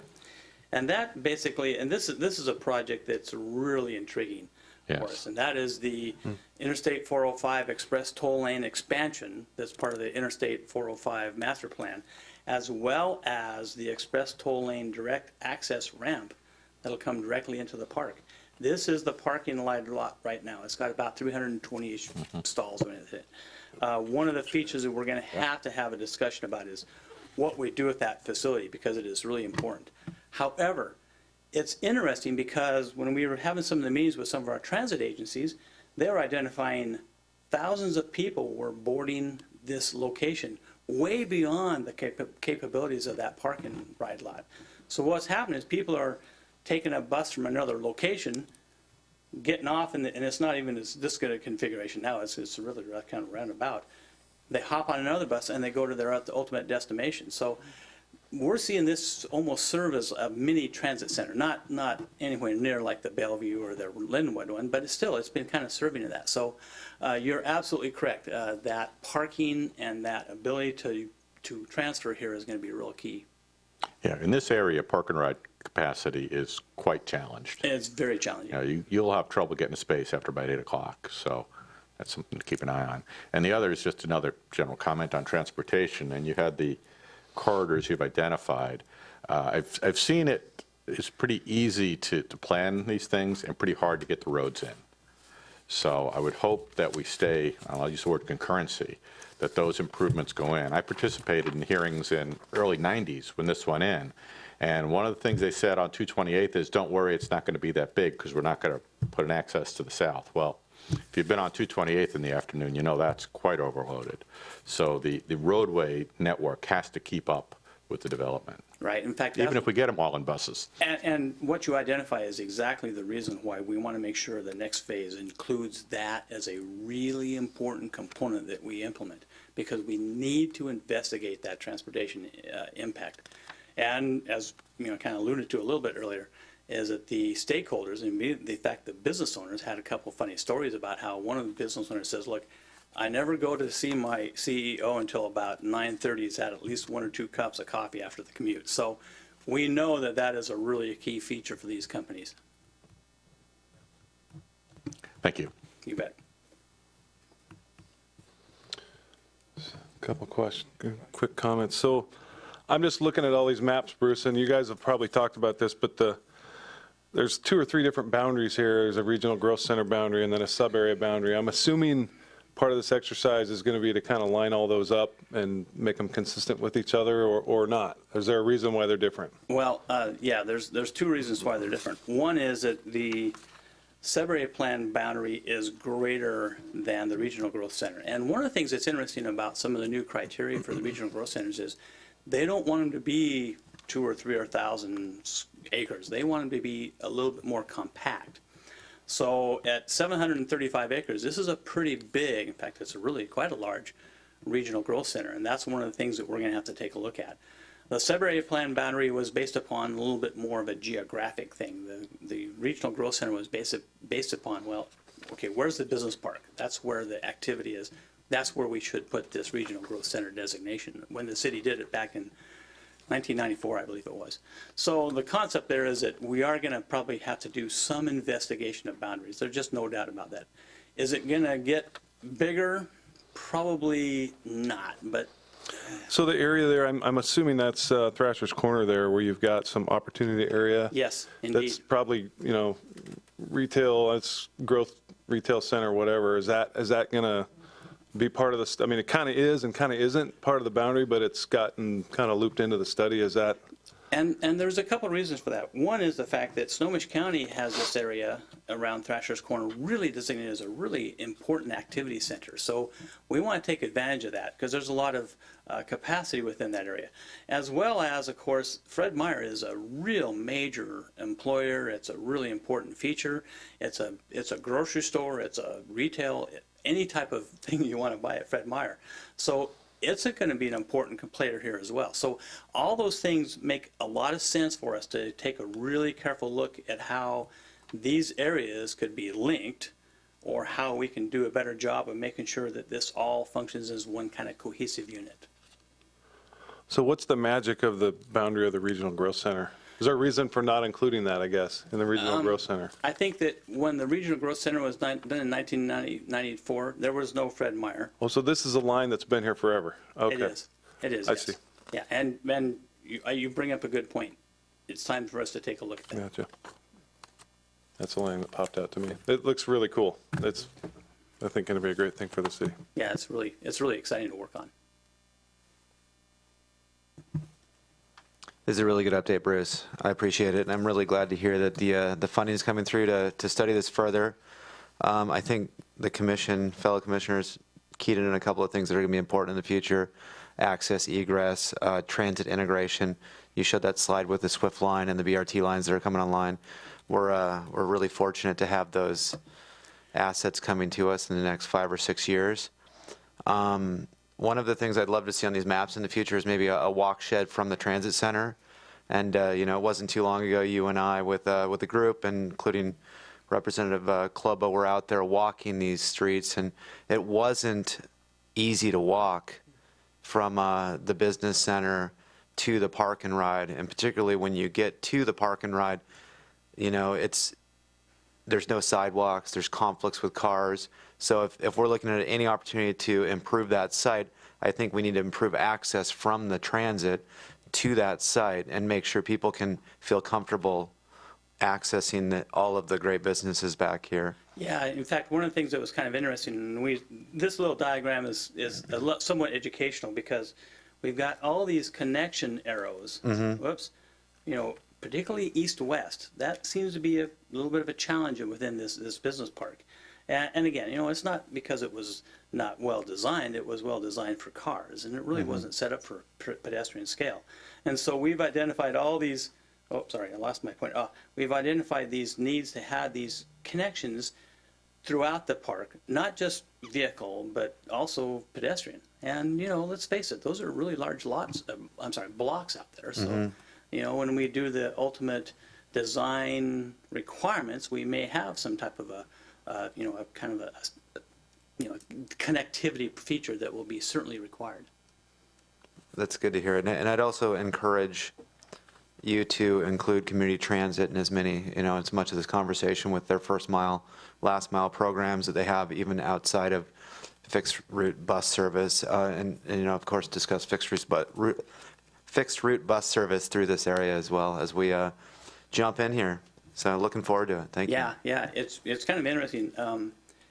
And that basically, and this is a project that's really intriguing for us, and that is the Interstate 405 Express Toll Lane expansion that's part of the Interstate 405 Master Plan, as well as the Express Toll Lane direct access ramp that'll come directly into the park. This is the parking lot right now. It's got about 320-ish stalls in it. One of the features that we're going to have a discussion about is what we do with that facility, because it is really important. However, it's interesting because when we were having some of the meetings with some of our transit agencies, they were identifying thousands of people were boarding this location way beyond the capabilities of that parking ride lot. So what's happening is people are taking a bus from another location, getting off, and it's not even this good a configuration now. It's really kind of roundabout. They hop on another bus and they go to their ultimate destination. So we're seeing this almost serve as a mini transit center, not anywhere near like the Bellevue or the Linwood one, but it's been kind of serving to that. So you're absolutely correct. That parking and that ability to transfer here is going to be real key. Yeah, in this area, park and ride capacity is quite challenged. It's very challenging. You'll have trouble getting a space after about 8 o'clock, so that's something to keep an eye on. And the other is just another general comment on transportation, and you had the corridors you've identified. I've seen it. It's pretty easy to plan these things and pretty hard to get the roads in. So I would hope that we stay, I'll use the word concurrency, that those improvements go in. I participated in hearings in early 90s when this went in, and one of the things they said on 228th is, don't worry, it's not going to be that big because we're not going to put an access to the south. Well, if you've been on 228th in the afternoon, you know that's quite overloaded. So the roadway network has to keep up with the development. Right. In fact, even if we get them all in buses. And what you identify is exactly the reason why we want to make sure the next phase includes that as a really important component that we implement, because we need to investigate that transportation impact. And as kind of alluded to a little bit earlier, is that the stakeholders, and in fact the business owners, had a couple funny stories about how one of the business owners says, look, I never go to see my CEO until about 9:30. He's had at least 1 or 2 cups of coffee after the commute. So we know that is a really key feature for these companies. Thank you. You bet. Couple questions, quick comments. So I'm just looking at all these maps, Bruce, and you guys have probably talked about this, but there's 2 or 3 different boundaries here. There's a regional growth center boundary and then a sub-area boundary. I'm assuming part of this exercise is going to be to kind of line all those up and make them consistent with each other, or not? Is there a reason why they're different? Well, yeah, there's 2 reasons why they're different. One is that the sub-area plan boundary is greater than the regional growth center. And one of the things that's interesting about some of the new criteria for the regional growth centers is they don't want them to be 2 or 3 or 1,000 acres. They want them to be a little bit more compact. So at 735 acres, this is a pretty big, in fact, it's really quite a large regional growth center, and that's one of the things that we're going to have to take a look at. The sub-area plan boundary was based upon a little bit more of a geographic thing. The regional growth center was based upon, well, okay, where's the business park? That's where the activity is. That's where we should put this regional growth center designation, when the city did it back in 1994, I believe it was. So the concept there is that we are going to probably have to do some investigation of boundaries. There's just no doubt about that. Is it going to get bigger? Probably not, but. So the area there, I'm assuming that's Thrasher's Corner there, where you've got some opportunity area. Yes, indeed. That's probably, retail, that's growth retail center, whatever. Is that going to be part of the, I mean, it kind of is and kind of isn't part of the boundary, but it's gotten kind of looped into the study. Is that? And there's a couple of reasons for that. One is the fact that Snohomish County has this area around Thrasher's Corner really designated as a really important activity center. So we want to take advantage of that because there's a lot of capacity within that area. As well as, of course, Fred Meyer is a real major employer. It's a really important feature. It's a grocery store. It's a retail, any type of thing you want to buy at Fred Meyer. So it's going to be an important player here as well. So all those things make a lot of sense for us to take a really careful look at how these areas could be linked, or how we can do a better job of making sure that this all functions as one kind of cohesive unit. So what's the magic of the boundary of the regional growth center? Is there a reason for not including that, I guess, in the regional growth center? I think that when the regional growth center was done in 1994, there was no Fred Meyer. Oh, so this is a line that's been here forever. Okay. It is. It is. I yes. see. Yeah, and you bring up a good point. It's time for us to take a look at that. Gotcha. That's the only thing that popped out to me. It looks really cool. It's, I think, going to be a great thing for the city. Yeah, it's really exciting to work on. This is a really good update, Bruce. I appreciate it, and I'm really glad to hear that the funding is coming through to study this further. I think the commission, fellow commissioners, keyed in on a couple of things that are going to be important in the future: access, egress, transit integration. You showed that slide with the Swift line and the BRT lines that are coming online. We're really fortunate to have those assets coming to us in the next 5 or 6 years. One of the things I'd love to see on these maps in the future is maybe a walk shed from the transit center. And, you know, it wasn't too long ago, you and I with the group, including Representative Klobo, were out there walking these streets, and it wasn't easy to walk from the business center to the park and ride. And particularly when you get to the park and ride, you know, there's no sidewalks, there's conflicts with cars. So if we're looking at any opportunity to improve that site, I think we need to improve access from the transit to that site and make sure people can feel comfortable accessing all of the great businesses back here. Yeah, in fact, one of the things that was kind of interesting, and this little diagram is somewhat educational, because we've got all these connection arrows. Whoops, you know, particularly east-west. That seems to be a little bit of a challenge within this business park. And again, you know, it's not because it was not well designed. It was well designed for cars, and it really wasn't set up for pedestrian scale. And so we've identified all these. Oh, sorry, I lost my point. We've identified these needs to have these connections throughout the park, not just vehicle, but also pedestrian. And, you know, let's face it, those are really large blocks out there. So, you know, when we do the ultimate design requirements, we may have some type of a kind of a connectivity feature that will be certainly required. That's good to hear. And I'd also encourage you to include community transit in as much of this conversation with their first mile, last mile programs that they have, even outside of fixed route bus service, and you know, of course, discuss fixed route bus service through this area as well as we jump in here. So looking forward to it. Thank you. Yeah, it's kind of interesting.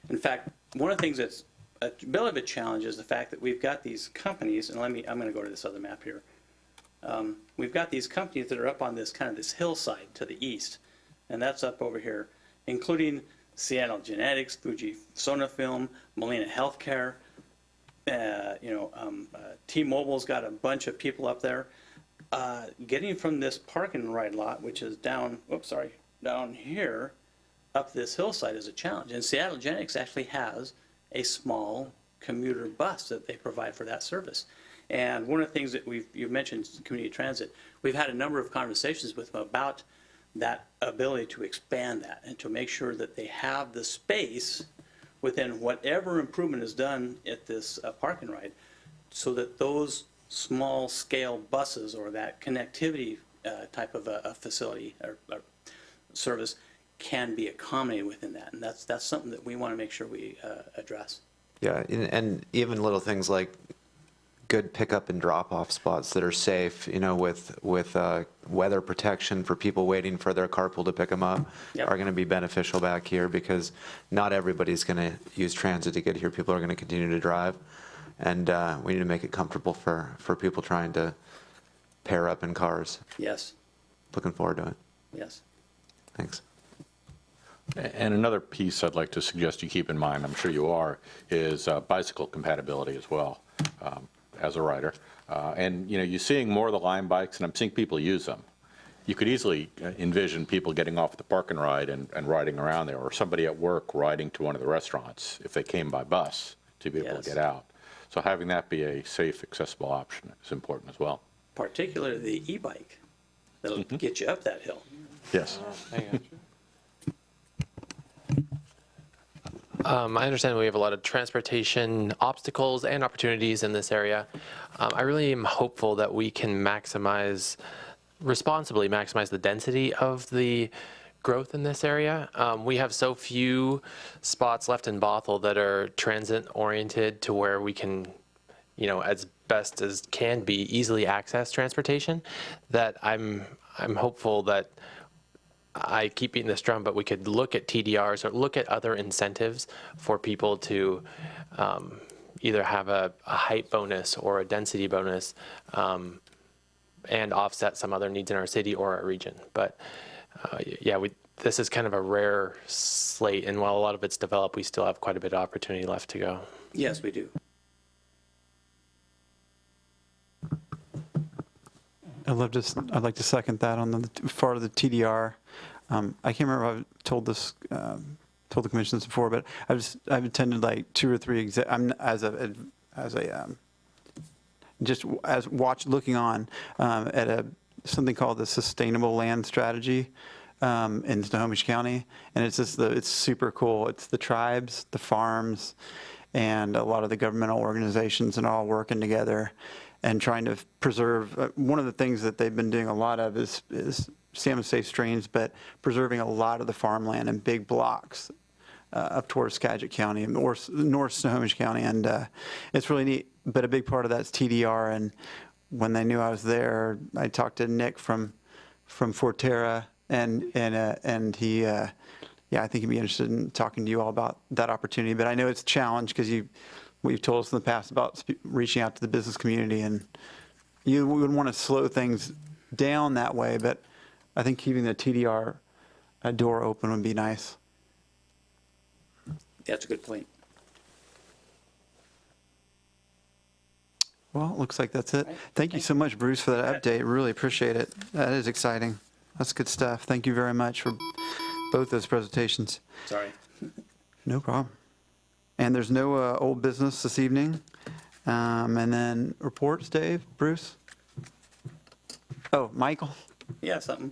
In fact, one of the things that's a bit of a challenge is the fact that we've got these companies, and I'm going to go to this other map here. We've got these companies that are up on this hillside to the east, and that's up over here, including Seattle Genetics, Fuji Sonafilm, Molina Healthcare. T-Mobile's got a bunch of people up there. Getting from this park and ride lot, which is down here, up this hillside is a challenge. And Seattle Genetics actually has a small commuter bus that they provide for that service. And one of the things that you mentioned community transit, we've had a number of conversations with them about that ability to expand that and to make sure that they have the space within whatever improvement is done at this park and ride, so that those small scale buses or that connectivity type of a facility or service can be accommodated within that. And that's something that we want to make sure we address. Yeah, and even little things like good pickup and drop-off spots that are safe, you know, with weather protection for people waiting for their carpool to pick them up, are going to be beneficial back here, because not everybody's going to use transit to get here. People are going to continue to drive, and we need to make it comfortable for people trying to pair up in cars. Yes. Looking forward to it. Yes. Thanks. And another piece I'd like to suggest you keep in mind, I'm sure you are, is bicycle compatibility as well, as a rider. And, you know, you're seeing more of the Lime bikes, and I'm seeing people use them. You could easily envision people getting off the park and ride and riding around there, or somebody at work riding to one of the restaurants if they came by bus to be able to get out. So having that be a safe, accessible option is important as well. Particularly the e-bike that'll get you up that hill. Yes. I understand we have a lot of transportation obstacles and opportunities in this area. I really am hopeful that we can responsibly maximize the density of the growth in this area. We have so few spots left in Bothell that are transit oriented to where we can, you know, as best as can be, easily access transportation, that I'm hopeful that I keep beating this drum, but we could look at TDRs or look at other incentives for people to either have a height bonus or a density bonus and offset some other needs in our city or our region. But yeah, this is kind of a rare slate, and while a lot of it's developed, we still have quite a bit of opportunity left to go. Yes, we do. I'd like to second that on the part of the TDR. I can't remember if I've told the commission this before, but I've attended like 2 or 3 looking on at something called the Sustainable Land Strategy in Snohomish County, and it's super cool. It's the tribes, the farms, and a lot of the governmental organizations and all working together and trying to preserve. One of the things that they've been doing a lot of is salmon safe streams, but preserving a lot of the farmland in big blocks up towards Skagit County or North Snohomish County, and it's really neat. But a big part of that's TDR, and when they knew I was there, I talked to Nick from Forterra, and he, I think he'd be interested in talking to you all about that opportunity. But I know it's a challenge because we've told us in the past about reaching out to the business community, and you wouldn't want to slow things down that way, but I think keeping the TDR door open would be nice. That's a good point. Well, it looks like that's it. Thank you so much, Bruce, for that update. Really appreciate it. That is exciting. That's good stuff. Thank you very much for both those presentations. Sorry. No problem. And there's no old business this evening. And then reports, Dave, Bruce? Oh, Michael? Yeah, something.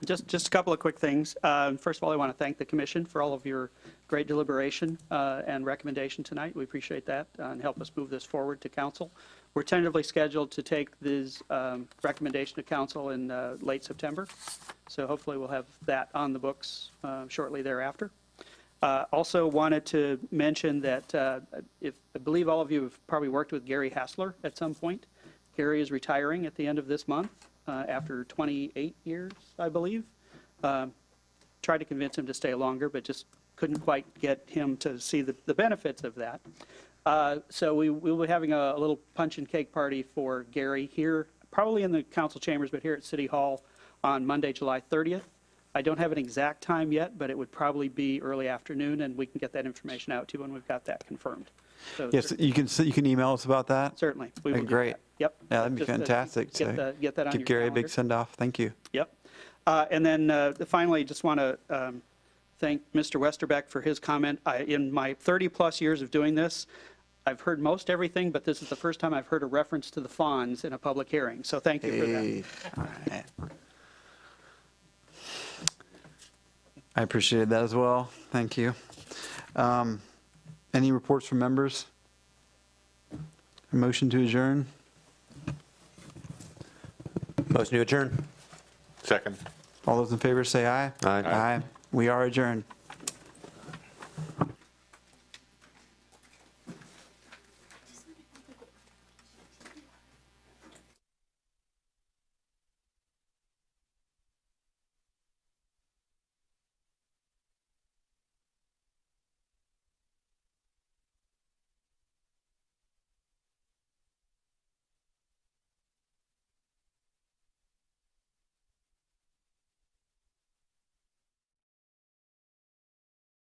Just a couple of quick things. First of all, I want to thank the commission for all of your great deliberation and recommendation tonight. We appreciate that and help us move this forward to council. We're tentatively scheduled to take this recommendation to council in late September. So hopefully we'll have that on the books shortly thereafter. Also wanted to mention that I believe all of you have probably worked with Gary Hassler at some point. Gary is retiring at the end of this month after 28 years, I believe. Tried to convince him to stay longer, but just couldn't quite get him to see the benefits of that. So we will be having a little punch and cake party for Gary here, probably in the council chambers, but here at City Hall on Monday, July 30th. I don't have an exact time yet, but it would probably be early afternoon, and we can get that information out to you when we've got that confirmed. So Yes, you can email us about that? certainly. We will do Great. that. Yep. Yeah, that'd be Just, fantastic. Get that on your Give Gary a big calendar. send-off. Thank you. Yep. And then finally, just want to thank Mr. Westerbeck for his comment. In my 30-plus years of doing this, I've heard most everything, but this is the first time I've heard a reference to the fawns in a public hearing. So thank you for that. Hey, all right. I appreciated that as well. Thank you. Any reports from members? A motion to adjourn? Motion to adjourn. Second. All those in favor say aye. Aye. Aye. We are adjourned.